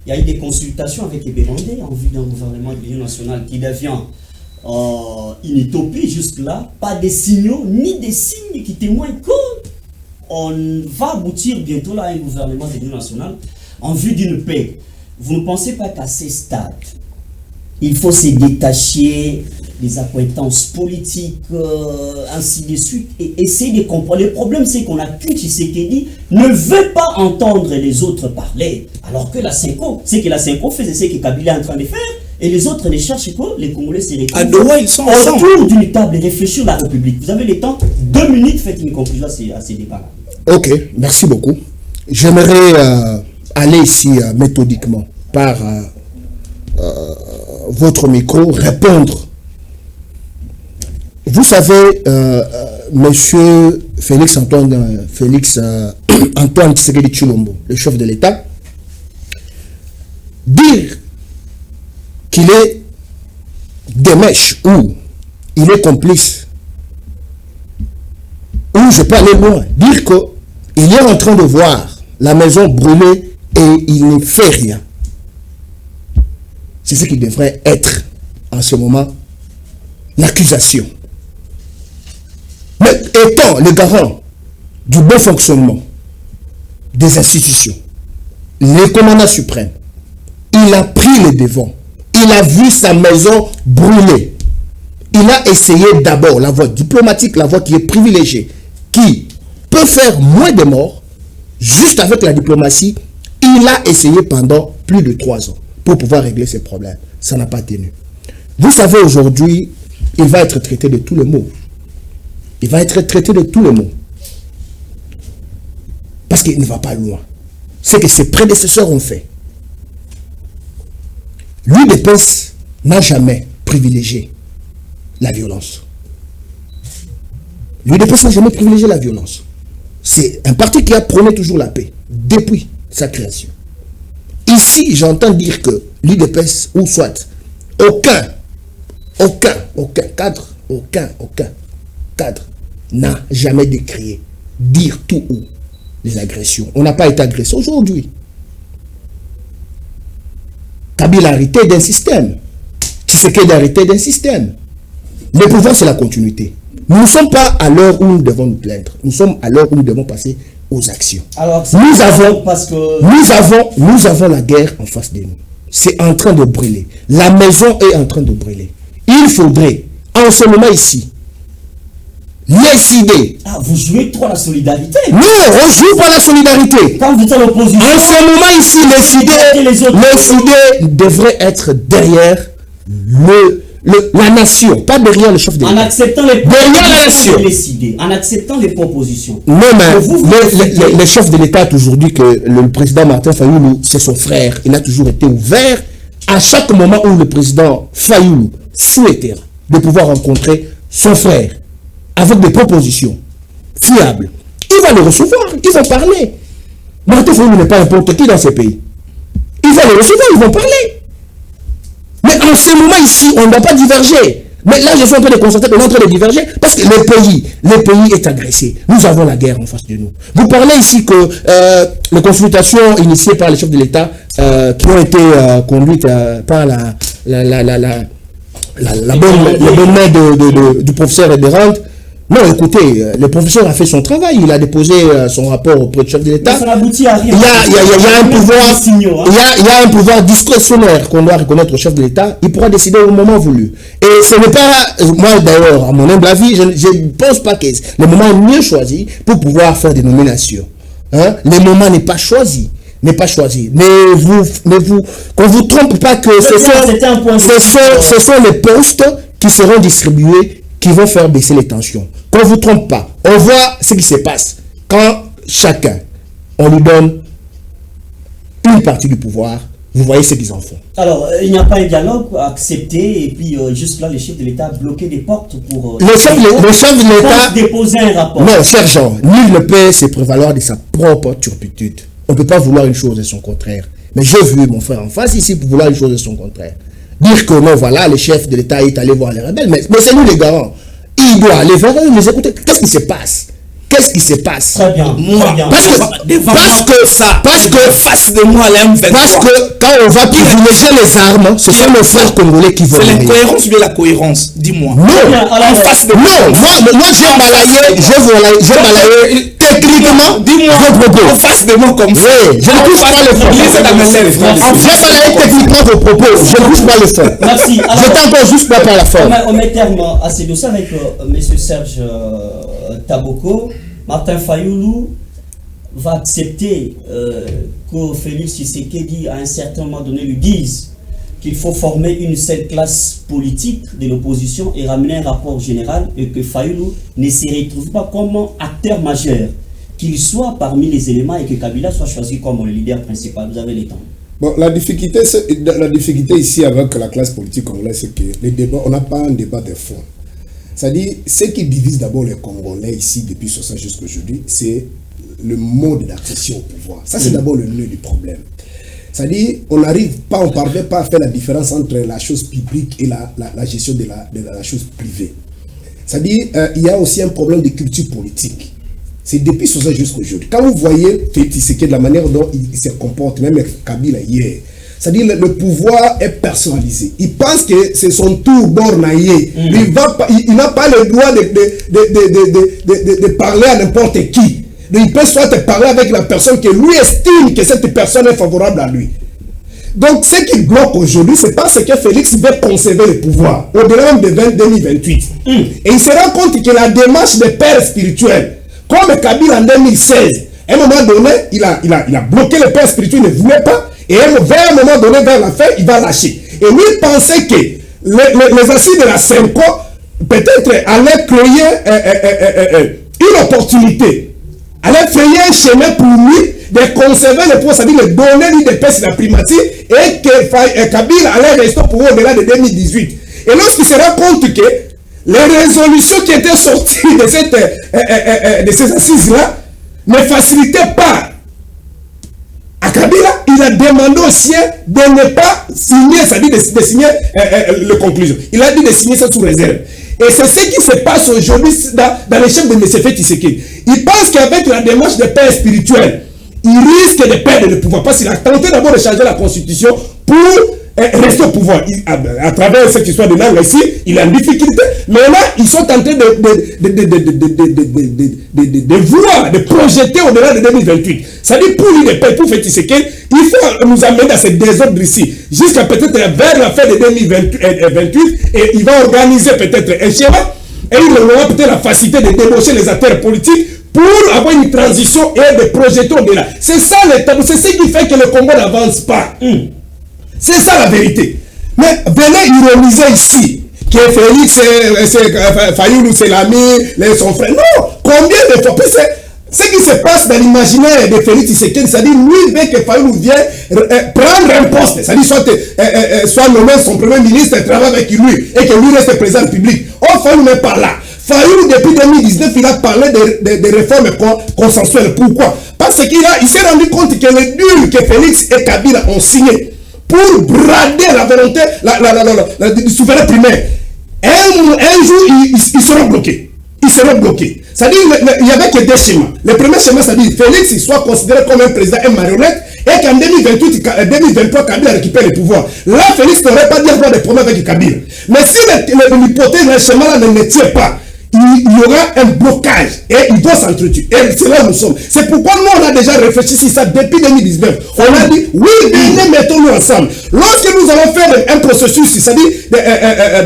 il y a eu des consultations avec les Burundais en vue d'un gouvernement de l'Union nationale qui devient une utopie jusque-là. Pas des signaux, ni des signes qui témoignent qu'on va aboutir bientôt là à un gouvernement de l'Union nationale en vue d'une paix. Vous ne pensez pas qu'à ces stades, il faut se détacher des acquaintances politiques, ainsi de suite, et essayer de comprendre. Le problème, c'est qu'on a que Tshisekedi ne veut pas entendre les autres parler, alors que la Senko, c'est que la Senko faisait ce que Kabila est en train de faire, Et les autres ne cherchent pas, les Congolais se retrouvent à Doha, ils sont ensemble. Autour d'une table et réfléchir la République. Vous avez le temps, 2 minutes, faites une conclusion à ces débats-là. Ok, merci beaucoup. J'aimerais aller ici méthodiquement par votre micro, répondre. Vous savez, monsieur Antoine Tshisekedi Tshilombo, le chef de l'État, dire qu'il est des mèches ou il est complice, ou je peux aller loin, dire qu'il est en train de voir la maison brûlée et il ne fait rien. C'est ce qui devrait être en ce moment l'accusation. Mais étant le garant du bon fonctionnement des institutions, le commandant suprême, il a pris le devant. Il a vu sa maison brûler. Il a essayé d'abord la voie diplomatique, la voie qui est privilégiée, qui peut faire moins de morts, juste avec la diplomatie. Il a essayé pendant plus de 3 ans pour pouvoir régler ses problèmes. Ça n'a pas tenu. Vous savez, aujourd'hui, il va être traité de tous les maux. Il va être traité de tous les maux. Parce qu'il ne va pas loin. C'est que ses prédécesseurs ont fait. L'UDPS n'a jamais privilégié la violence. L'UDPS n'a jamais privilégié la violence. C'est un parti qui a prôné toujours la paix depuis sa création. Ici, j'entends dire que l'UDPS, ou soit aucun cadre n'a jamais décrié, dire tout haut les agressions. On n'a pas été agressé aujourd'hui. Kabila a hérité d'un système. Tshisekedi a hérité d'un système. Le pouvoir, c'est la continuité. Nous ne sommes pas à l'heure où nous devons nous plaindre. Nous sommes à l'heure où nous devons passer aux actions. Alors, nous avons la guerre en face de nous. C'est en train de brûler. La maison est en train de brûler. Il faudrait, en ce moment ici, les idées. Ah, vous jouez trop la solidarité. Non, on ne joue pas la solidarité. Quand vous êtes à l'opposition. En ce moment ici, les idées devraient être derrière la nation, pas derrière le chef de l'État. En acceptant les propositions, en acceptant les propositions. Non, mais le chef de l'État a toujours dit que le président Martin Fayoulou, c'est son frère. Il a toujours été ouvert à chaque moment où le président Fayoulou souhaitait de pouvoir rencontrer son frère avec des propositions fiables. Il va le recevoir, ils vont parler. Martin Fayoulou n'est pas n'importe qui dans ce pays. Il va le recevoir, ils vont parler. Mais en ce moment ici, on ne doit pas diverger. Mais là, je suis en train de constater qu'on est en train de diverger parce que le pays est agressé. Nous avons la guerre en face de nous. Vous parlez ici que les consultations initiées par les chefs de l'État qui ont été conduites par la bonne main du professeur Eberhard. Non, écoutez, le professeur a fait son travail, il a déposé son rapport auprès du chef de l'État. Ça n'aboutit à rien. Il y a un pouvoir discrétionnaire qu'on doit reconnaître au chef de l'État. Il pourra décider au moment voulu. Et ce n'est pas, moi d'ailleurs, à mon humble avis, je ne pense pas que le moment est mieux choisi pour pouvoir faire des nominations. Hein? Le moment n'est pas choisi. Mais qu'on vous trompe pas que ce sont les postes qui seront distribués qui vont faire baisser les tensions. Qu'on ne vous trompe pas. On voit ce qui se passe quand chacun, on lui donne une partie du pouvoir. Vous voyez ce qu'ils en font. Alors, il n'y a pas un dialogue accepté et puis juste là, le chef de l'État a bloqué des portes pour... le chef de l'État... déposer un rapport. Non, sergent, nul ne peut se prévaloir de sa propre turpitude. On ne peut pas vouloir une chose et son contraire. Mais j'ai vu mon frère en face ici pour vouloir une chose et son contraire. Dire que non, voilà, le chef de l'État est allé voir les rebelles, mais c'est nous les garants. Il doit aller vers eux, les écouter. Qu'est-ce qui se passe? Qu'est-ce qui se passe? Très bien. Parce que face de moi, parce que quand on va privilégier les armes, ce sont nos frères congolais qui vont. C'est l'incohérence ou bien la cohérence? Dis-moi. Non, en face de moi. Non, moi j'ai balayé techniquement. Dis-moi. En face de moi comme ça. Je ne touche pas le fond. J'ai balayé techniquement vos propos. Je ne touche pas le fond. Merci. Je t'entends juste pas par la forme. On met terme à ces dossiers avec M. Serge Taboko. Martin Fayoulou va accepter que Félix Tshisekedi à un certain moment donné lui dise qu'il faut former une seule classe politique de l'opposition et ramener un rapport général et que Fayoulou ne se retrouve pas comme acteur majeur, qu'il soit parmi les éléments et que Kabila soit choisi comme le leader principal. Vous avez le temps. Bon, la difficulté ici avec la classe politique congolaise, c'est que les débats, on n'a pas un débat de fond. C'est-à-dire, ce qui divise d'abord les Congolais ici depuis 60 jusqu'à aujourd'hui, c'est le mode d'accession au pouvoir. Ça, c'est d'abord le nœud du problème. C'est-à-dire, on parvient pas à faire la différence entre la chose publique et la gestion de la chose privée. C'est-à-dire, il y a aussi un problème de culture politique. C'est depuis 60 jusqu'à aujourd'hui. Quand vous voyez Tshisekedi, de la manière dont il se comporte, même avec Kabila hier, c'est-à-dire le pouvoir est personnalisé. Il pense que c'est son tour bornaillé. Il n'a pas le droit de parler à n'importe qui. Il peut soit parler avec la personne que lui estime que cette personne est favorable à lui. Donc, ce qui bloque aujourd'hui, c'est parce que Félix veut conserver le pouvoir au-delà de 2028. Et il se rend compte que la démarche des pères spirituels, comme Kabila en 2016, à un moment donné, il a bloqué le père spirituel, il ne voulait pas, et à un moment donné, vers la fin, il va lâcher. Et lui, il pensait que les assises de la SEMCO, peut-être, allaient créer une opportunité, allaient créer un chemin pour lui de conserver le pouvoir, c'est-à-dire de donner lui des places de la primatie, et que Kabila allait rester pour au-delà de 2018. Et lorsqu'il se rend compte que les résolutions qui étaient sorties de ces assises-là ne facilitaient pas à Kabila, il a demandé aux siens de ne pas signer, c'est-à-dire de signer les conclusions. Il a dit de signer ça sous réserve. Et c'est ce qui se passe aujourd'hui dans les chefs de M. Tshisekedi. Il pense qu'avec la démarche de paix spirituelle, il risque de perdre le pouvoir. Parce qu'il a tenté d'abord de changer la constitution pour rester au pouvoir. À travers cette histoire de langue ici, il est en difficulté. Mais là, ils sont en train de vouloir, de projeter au-delà de 2028. C'est-à-dire, pour lui, pour faire Tshisekedi, il faut nous amener dans ce désordre ici. Jusqu'à peut-être vers la fin de 2028. Et il va organiser peut-être un schéma. Et il aura peut-être la facilité de débaucher les acteurs politiques pour avoir une transition et de projeter au-delà. C'est ça le tabou. C'est ce qui fait que le Congo n'avance pas. C'est ça la vérité. Mais venez ironiser ici que Félix, Fayoulou, c'est l'ami, son frère. Non, combien de fois? Ce qui se passe dans l'imaginaire de Félix Tshisekedi, c'est-à-dire lui veut que Fayoulou vienne prendre un poste, c'est-à-dire soit nommé son premier ministre et travaille avec lui et que lui reste président public. Oh, Fayoulou n'est pas là. Fayoulou, depuis 2019, il a parlé de réformes consensuelles. Pourquoi? Parce qu'il s'est rendu compte que les deals que Félix et Kabila ont signés pour brader la volonté du souverain primaire, un jour, ils seront bloqués. Ils seront bloqués. C'est-à-dire, il y avait que deux schémas. Le premier schéma, c'est-à-dire Félix soit considéré comme un président, un marionnette, et qu'en 2023, Kabila récupère le pouvoir. Là, Félix n'aurait pas dit avoir des problèmes avec Kabila. Mais si l'hypothèse, le schéma-là ne tient pas, il y aura un blocage et il doit s'entretuer. Et c'est là où nous sommes. C'est pourquoi nous, on a déjà réfléchi sur ça depuis 2019. On a dit, oui, venez, mettons-nous ensemble. Lorsque nous allons faire un processus, c'est-à-dire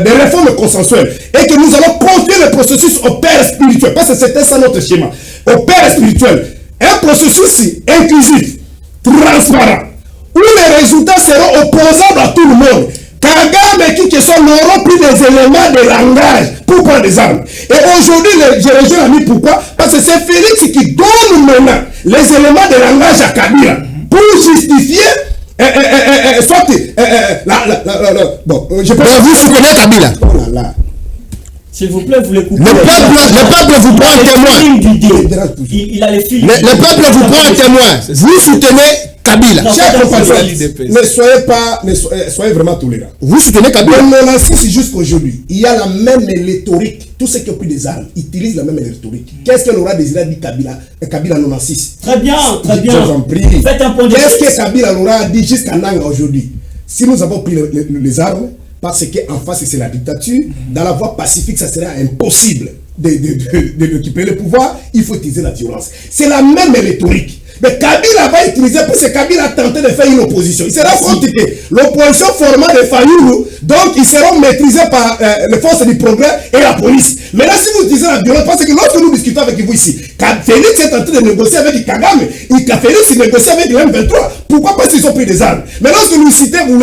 des réformes consensuelles, et que nous allons construire le processus au père spirituel, parce que c'était ça notre schéma, au père spirituel, un processus inclusif, transparent, où les résultats seront opposables à tout le monde. Kagame qui n'auront plus des éléments de langage pour prendre des armes. Et aujourd'hui, je rejoins l'ami, pourquoi? Parce que c'est Félix qui donne maintenant les éléments de langage à Kabila pour justifier bon, je peux... vous soutenez Kabila. Oh là là. S'il vous plaît, vous les coupez. Le peuple vous prend un témoin. Il a les fils. Le peuple vous prend un témoin. Vous soutenez Kabila. Chers compatriotes, soyez vraiment tolérants. Vous soutenez Kabila. De 96 jusqu'à aujourd'hui, il y a la même rhétorique. Tous ceux qui ont pris des armes utilisent la même rhétorique. Qu'est-ce qu'elle aura désiré dit Kabila en 96? Très bien, très bien. Je vous en prie. Faites un point de Qu'est-ce que Kabila aura dit jusqu'à Nanga aujourd'hui? Si nous avons pris les armes, parce qu'en face c'est la dictature, dans la voie pacifique, ça sera impossible de récupérer le pouvoir, il faut utiliser la violence. C'est la même rhétorique. Mais Kabila va utiliser, parce que Kabila a tenté de faire une opposition. Il se rend compte que l'opposition formée de Fayoulou, donc ils seront maîtrisés par les forces du progrès et la police. Maintenant, si vous disiez la violence, parce que lorsque nous discutons avec vous ici, quand Félix est en train de négocier avec Kagame, et quand Félix négocie avec l'M23, pourquoi pas s'ils ont pris des armes? Mais lorsque vous les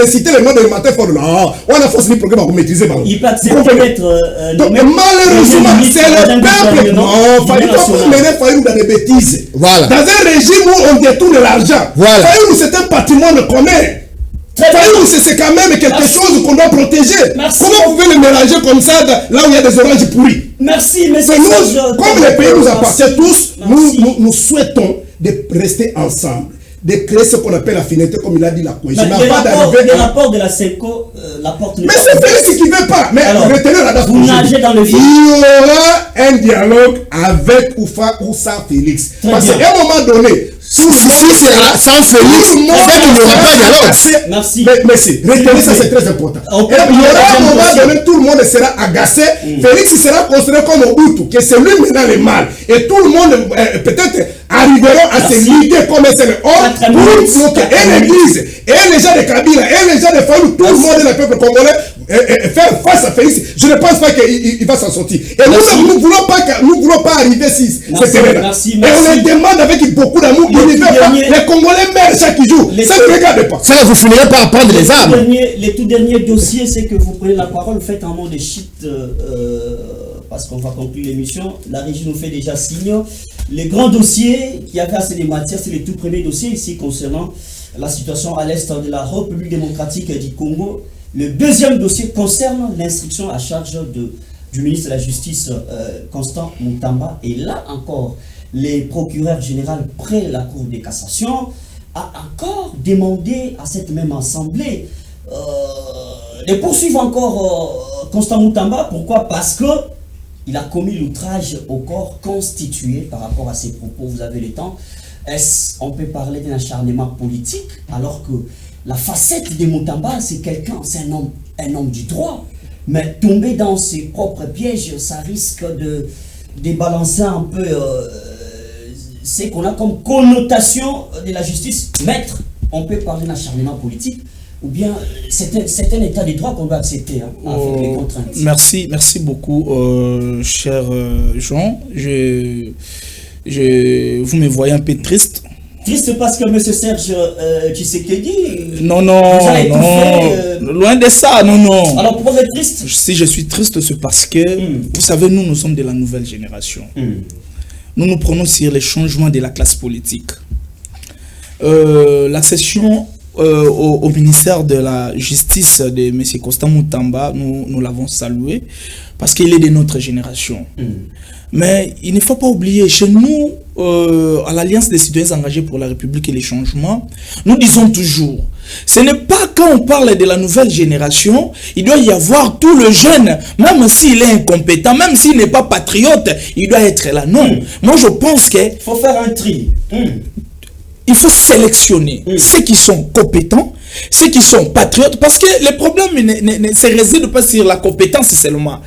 citez le nom de Martin Ford, non, on a forcé le programme à vous maîtriser. Il peut accepter d'être. Donc, malheureusement, c'est le peuple. Non, Fayou pas mener Fayou dans des bêtises. Voilà. Dans un régime où on détourne l'argent, voilà. Fayou, c'est un patrimoine commun. Fayou, c'est quand même quelque chose qu'on doit protéger. Merci. Comment vous pouvez le mélanger comme ça là où il y a des oranges pourries? Merci, mais c'est nous, comme les pays nous appartiennent tous, nous souhaitons de rester ensemble, de créer ce qu'on appelle l'affinité, comme il a dit, la cohésion. Les rapports de la CENCO, la porte. Mais c'est Félix qui ne veut pas. Mais retenez la date. Vous nagez dans le vide. Il y aura un dialogue avec ou sans Félix. Parce qu'à un moment donné, si c'est sans Félix, il n'y aura pas de dialogue. Merci. Merci. Retenez ça, c'est très important. Et il y aura un moment donné, tout le monde sera agacé. Félix sera considéré comme Mobutu, que c'est lui maintenant le mal. Et tout le monde, peut-être, arriveront à se liguer comme c'est le homme pour bloquer. Et l'église, et les gens de Kabila, et les gens de Fayou, tout le monde, le peuple congolais, faire face à Félix. Je ne pense pas qu'il va s'en sortir. Et nous ne voulons pas arriver ici. Et on les demande avec beaucoup d'amour. Les Congolais meurent chaque jour. Ça ne regarde pas. Ça, vous finirez par prendre les armes. Les tout derniers dossiers, c'est que vous prenez la parole, vous faites un mot de shit, parce qu'on va conclure l'émission. La régie nous fait déjà signe. Les grands dossiers qui avaient assez de matière, c'est les tout premiers dossiers ici concernant la situation à l'est de la République démocratique du Congo. Le deuxième dossier concerne l'instruction à charge du ministre de la Justice, Constant Mutamba. Et là encore, les procureurs généraux près la Cour de cassation a encore demandé à cette même assemblée de poursuivre encore Constant Mutamba. Pourquoi? Parce que il a commis l'outrage au corps constitué par rapport à ses propos. Vous avez le temps. Est-ce qu'on peut parler d'un acharnement politique alors que la facette de Mutamba, c'est quelqu'un, c'est un homme du droit. Mais tomber dans ses propres pièges, ça risque de débalancer un peu ce qu'on a comme connotation de la justice. Maître, on peut parler d'un acharnement politique, ou bien c'est un état de droit qu'on doit accepter avec les contraintes. Merci beaucoup, cher Jean. Vous me voyez un peu triste. Triste parce que M. Serge Tshisekedi... Non, loin de ça, non. Alors pourquoi vous êtes triste? Si je suis triste, c'est parce que, vous savez, nous sommes de la nouvelle génération. Nous nous prenons sur les changements de la classe politique. L'accession au ministère de la Justice de M. Constant Mutamba, nous l'avons salué parce qu'il est de notre génération. Mais il ne faut pas oublier, chez nous, à l'Alliance des citoyens engagés pour la République et les changements, nous disons toujours, ce n'est pas quand on parle de la nouvelle génération, il doit y avoir tout le jeune, même s'il est incompétent, même s'il n'est pas patriote, il doit être là. Non, moi je pense que... Il faut faire un tri. Il faut sélectionner ceux qui sont compétents, ceux qui sont patriotes, parce que le problème ne se réside pas sur la compétence seulement,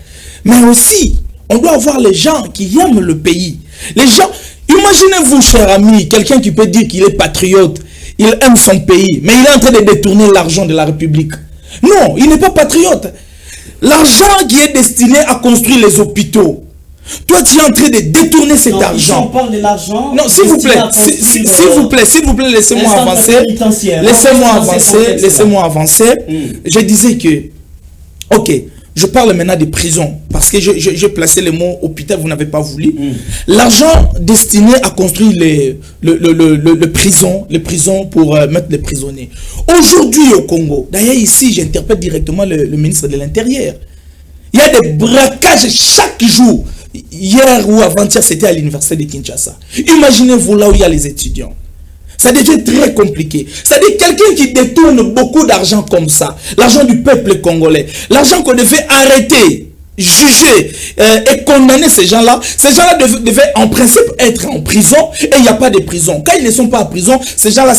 mais aussi... On doit avoir les gens qui aiment le pays. Les gens, imaginez-vous, cher ami, quelqu'un qui peut dire qu'il est patriote, il aime son pays, mais il est en train de détourner l'argent de la République. Non, il n'est pas patriote. L'argent qui est destiné à construire les hôpitaux, toi tu es en train de détourner cet argent. On parle de l'argent. Non, s'il vous plaît, laissez-moi avancer. Laissez-moi avancer. Je disais que, ok, je parle maintenant des prisons, parce que j'ai placé le mot hôpital, vous n'avez pas voulu. L'argent destiné à construire les prisons pour mettre les prisonniers. Aujourd'hui au Congo, d'ailleurs ici j'interpelle directement le ministre de l'Intérieur. Il y a des braquages chaque jour. Hier ou avant-hier, c'était à l'université de Kinshasa. Imaginez-vous là où il y a les étudiants. Ça devient très compliqué. C'est-à-dire quelqu'un qui détourne beaucoup d'argent comme ça, l'argent du peuple congolais, l'argent qu'on devait arrêter, juger et condamner ces gens-là devaient en principe être en prison et il n'y a pas de prison. Quand ils ne sont pas en prison, ces gens-là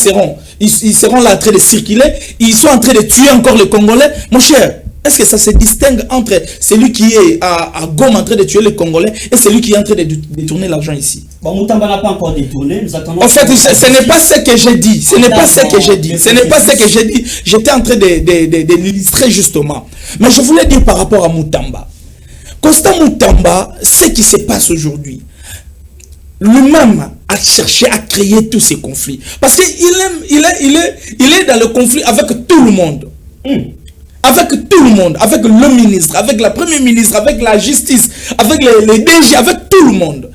ils seront là en train de circuler, ils sont en train de tuer encore les Congolais. Mon cher, est-ce que ça se distingue entre celui qui est à Goma en train de tuer les Congolais et celui qui est en train de détourner l'argent ici? Bon, Mutamba n'a pas encore détourné. Nous attendons. En fait, ce n'est pas ce que j'ai dit. Ce n'est pas ce que j'ai dit. Ce n'est pas ce que j'ai dit. J'étais en train de l'illustrer justement. Mais je voulais dire par rapport à Mutamba. Constant Moutamba, ce qui se passe aujourd'hui, lui-même a cherché à créer tous ces conflits. Parce qu'il est dans le conflit avec tout le monde. Avec tout le monde, avec le ministre, avec la première ministre, avec la justice, avec les DG, avec tout le monde.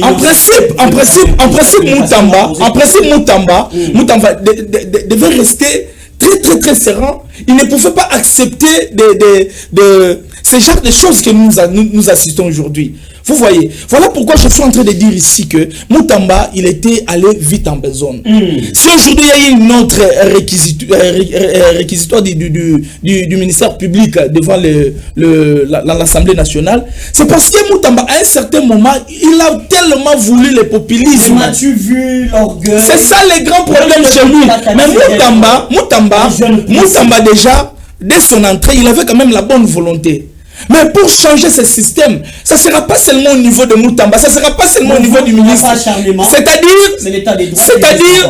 En principe, Moutamba devait rester très serein. Il ne pouvait pas accepter ce genre de choses que nous assistons aujourd'hui. Vous voyez, voilà pourquoi je suis en train de dire ici que Moutamba, il était allé vite en besogne. Si aujourd'hui il y a une autre réquisitoire du ministère public devant l'Assemblée nationale, c'est parce que Moutamba, à un certain moment, il a tellement voulu le populisme. As-tu vu l'orgueil? C'est ça le grand problème chez lui. Mais Moutamba déjà, dès son entrée, il avait quand même la bonne volonté. Mais pour changer ce système, ça ne sera pas seulement au niveau de Moutamba, ça ne sera pas seulement au niveau du ministre. C'est-à-dire,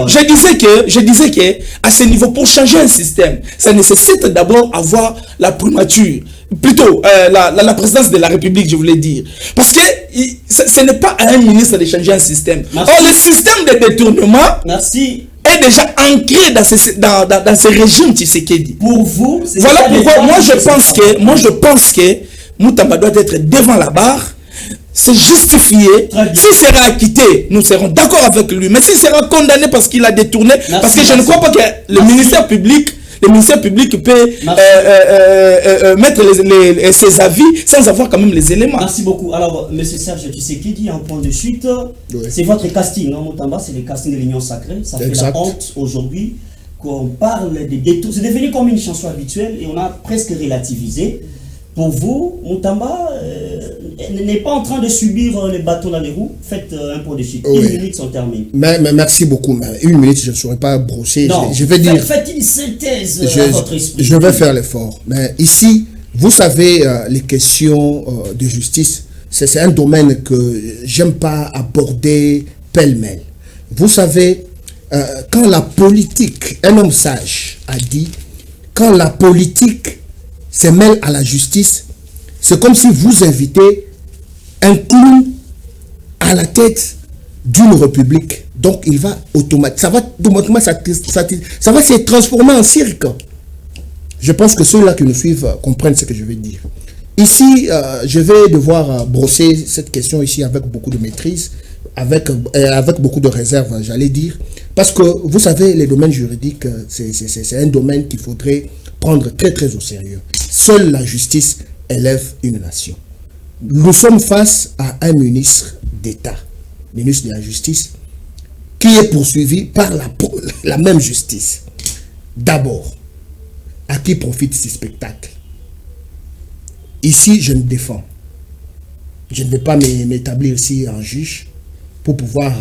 je disais que à ce niveau, pour changer un système, ça nécessite d'abord avoir la primature, plutôt la présidence de la République, je voulais dire. Parce que ce n'est pas à un ministre de changer un système. Or, le système de détournement est déjà ancré dans ce régime Tshisekedi. Pour vous, voilà pourquoi moi je pense que Moutamba doit être devant la barre. C'est justifié. S'il sera acquitté, nous serons d'accord avec lui. Mais s'il sera condamné parce qu'il a détourné, parce que je ne crois pas que le ministère public peut mettre ses avis sans avoir quand même les éléments. Merci beaucoup. Alors, M. Serge Tshisekedi, en point de suite, c'est votre casting, non, Moutamba, c'est le casting de l'Union Sacrée. Ça fait la honte aujourd'hui qu'on parle des détours. C'est devenu comme une chanson habituelle et on a presque relativisé. Pour vous, Moutamba n'est pas en train de subir les bâtons dans les roues. Faites un point de suite. 1 minute sont terminées. Mais merci beaucoup. 1 minute, je ne saurais pas brosser. Non, je vais dire. Faites une synthèse à votre esprit. Je vais faire l'effort. Mais ici, vous savez, les questions de justice, c'est un domaine que j'aime pas aborder pêle-mêle. Vous savez, quand la politique, un homme sage a dit, quand la politique se mêle à la justice, c'est comme si vous invitez un clown à la tête d'une république. Donc il va automatiquement, ça va se transformer en cirque. Je pense que ceux-là qui nous suivent comprennent ce que je veux dire. Ici, je vais devoir brosser cette question ici avec beaucoup de maîtrise, avec beaucoup de réserve, j'allais dire. Parce que, vous savez, les domaines juridiques, c'est un domaine qu'il faudrait prendre très au sérieux. Seule la justice élève une nation. Nous sommes face à un ministre d'État, ministre de la Justice, qui est poursuivi par la même justice. D'abord, à qui profitent ces spectacles? Ici, je me défends. Je ne vais pas m'établir ici en juge pour pouvoir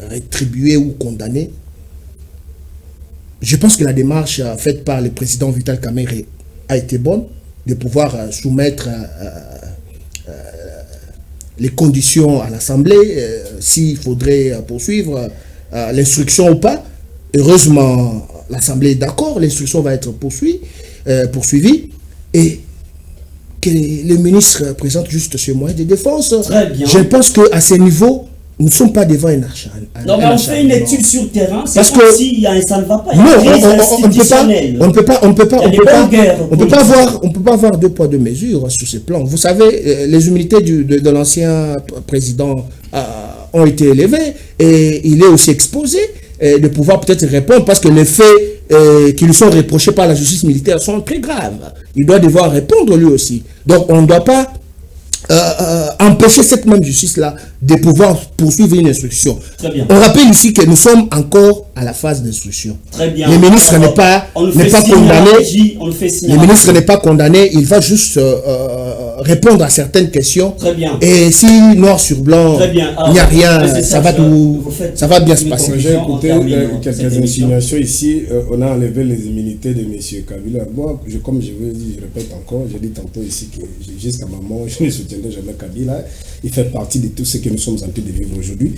rétribuer ou condamner. Je pense que la démarche faite par le président Vital Kamerhe a été bonne, de pouvoir soumettre les conditions à l'Assemblée, s'il faudrait poursuivre l'instruction ou pas. Heureusement, l'Assemblée est d'accord, l'instruction va être poursuivie, et que le ministre présente juste ce moyen de défense. Très bien. Je pense qu'à ce niveau, nous ne sommes pas devant un achat. Non, mais on fait une étude sur le terrain, c'est comme si ça ne va pas. Non, on ne peut pas avoir deux poids deux mesures sur ce plan. Vous savez, les humilités de l'ancien président ont été élevées et il est aussi exposé de pouvoir peut-être répondre parce que les faits qui lui sont reprochés par la justice militaire sont très graves. Il doit devoir répondre lui aussi. Donc on ne doit pas empêcher cette même justice-là de pouvoir poursuivre une instruction. Très bien. On rappelle ici que nous sommes encore à la phase d'instruction. Très bien. Le ministre n'est pas condamné. Le ministre n'est pas condamné. Il va juste répondre à certaines questions. Très bien. Et si noir sur blanc, il n'y a rien, ça va bien se passer. J'ai écouté quelques insinuations ici. On a enlevé les immunités de M. Kabila. Moi, comme je veux dire, je répète encore, j'ai dit tantôt ici que jusqu'à maman, je ne soutiendrai jamais Kabila. Il fait partie de tout ce que nous sommes en train de vivre aujourd'hui.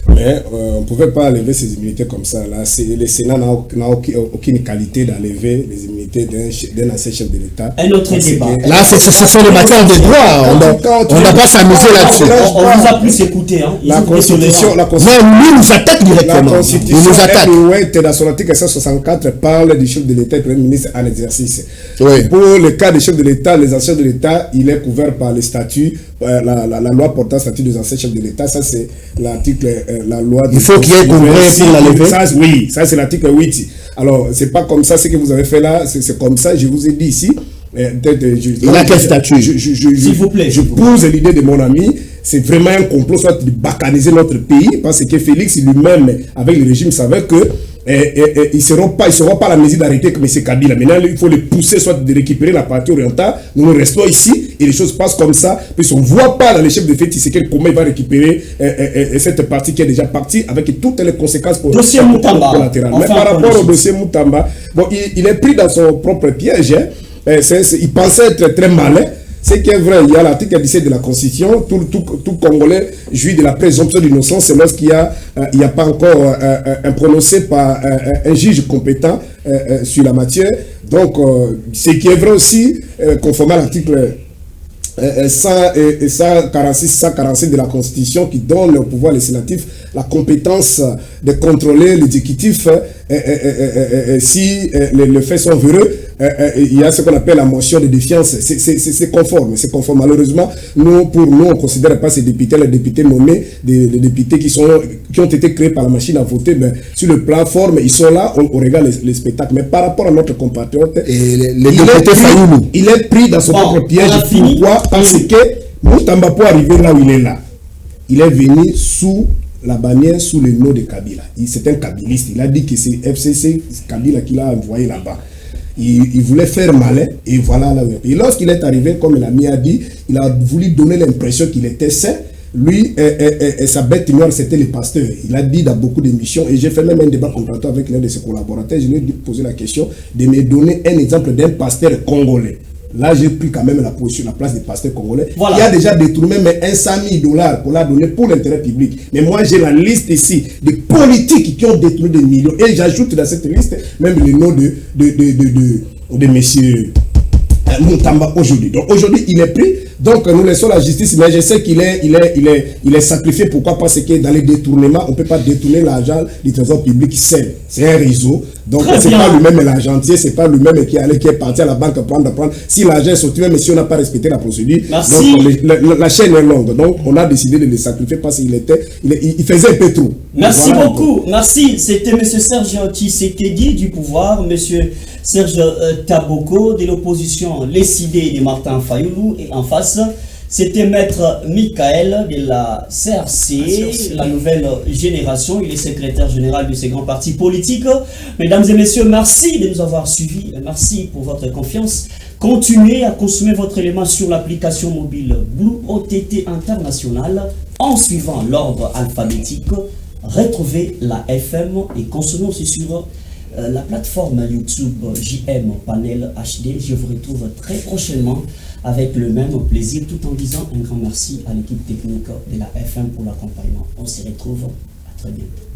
Mais on ne pouvait pas lever ces immunités comme ça. Là, le Sénat n'a aucune qualité d'enlever les immunités d'un ancien chef de l'État. Un autre débat. Là, ce sont les matières de droit. On ne va pas s'amuser là-dessus. On vous a plus écouté. Hein. La Constitution... Non, lui nous attaque directement. La Constitution dans son article 164 parle du chef de l'État et Premier ministre en exercice. Oui. Pour le cas des chefs de l'État, les anciens de l'État, il est couvert par les statuts, la loi portant statut des anciens chefs de l'État. Ça, c'est l'article, la loi... Il faut qu'il y ait congrès pour l'enlever. Oui, ça, c'est l'article 8. Alors, c'est pas comme ça, ce que vous avez fait là, c'est comme ça, je vous ai dit ici. Il a quel statut? S'il vous plaît. Je pose l'idée de mon ami, c'est vraiment un complot, soit de bacaniser notre pays, parce que Félix lui-même, avec le régime, savait que ils ne seront pas à la mesure d'arrêter M. Kabila. Maintenant, il faut les pousser, soit de récupérer la partie orientale. Nous restons ici et les choses passent comme ça. Puis on ne voit pas dans les chefs de fait comment il va récupérer cette partie qui est déjà partie avec toutes les conséquences pour dossier Moutamba. Mais par rapport au dossier Moutamba, bon, il est pris dans son propre piège. Il pensait être très malin. Ce qui est vrai, il y a l'article 17 de la Constitution, tout Congolais jouit de la présomption d'innocence, c'est lorsqu'il n'y a pas encore un prononcé par un juge compétent sur la matière. Donc, ce qui est vrai aussi, conformément à l'article 146 de la Constitution qui donne au pouvoir législatif la compétence de contrôler l'exécutif si les faits sont véreux. Il y a ce qu'on appelle la motion de défiance. C'est conforme. Malheureusement, pour nous, on ne considère pas ces députés, les députés nommés, des députés qui ont été créés par la machine à voter. Mais sur le plan forme, ils sont là, on regarde les spectacles. Mais par rapport à notre compatriote, il est pris dans son propre piège. Pourquoi? Parce que Moutamba, pour arriver là où il est là, il est venu sous la bannière, sous le nom de Kabila. C'est un kabiliste. Il a dit que c'est FCC Kabila qui l'a envoyé là-bas. Il voulait faire malin et voilà là. Et lorsqu'il est arrivé, comme l'ami a dit, il a voulu donner l'impression qu'il était saint. Lui, sa bête noire, c'était les pasteurs. Il a dit dans beaucoup d'émissions, et j'ai fait même un débat contractuel avec l'un de ses collaborateurs, je lui ai posé la question de me donner un exemple d'un pasteur congolais. Là, j'ai pris quand même la position, la place des pasteurs congolais. Voilà. Il a déjà détourné même $100 000 pour la donner pour l'intérêt public. Mais moi, j'ai la liste ici des politiques qui ont détourné des millions. Et j'ajoute dans cette liste même le nom de messieurs Moutamba aujourd'hui. Donc aujourd'hui, il est pris. Donc nous laissons la justice, mais je sais qu'il est sacrifié. Pourquoi? Parce que dans les détournements, on ne peut pas détourner l'argent du trésor public seul. C'est un réseau. Donc c'est pas lui-même l'agentier, c'est pas lui-même qui est parti à la banque prendre. Si l'argent est sorti, même si on n'a pas respecté la procédure, donc la chaîne est longue. Donc on a décidé de le sacrifier parce qu'il faisait un peu trop. Merci beaucoup. Merci. C'était M. Serge Tshisekedi du pouvoir, M. Serge Taboko de l'opposition, les idées de Martin Fayoulou, et en face, c'était Maître Michael de la CRC, la nouvelle génération. Il est secrétaire général de ces grands partis politiques. Mesdames et messieurs, merci de nous avoir suivis. Merci pour votre confiance. Continuez à consommer votre élément sur l'application mobile Blue OTT International en suivant l'ordre alphabétique. Retrouvez la FM et consommez aussi sur la plateforme YouTube JM Panel HD. Je vous retrouve très prochainement avec le même plaisir, tout en disant un grand merci à l'équipe technique de la FM pour l'accompagnement. On se retrouve à très bientôt.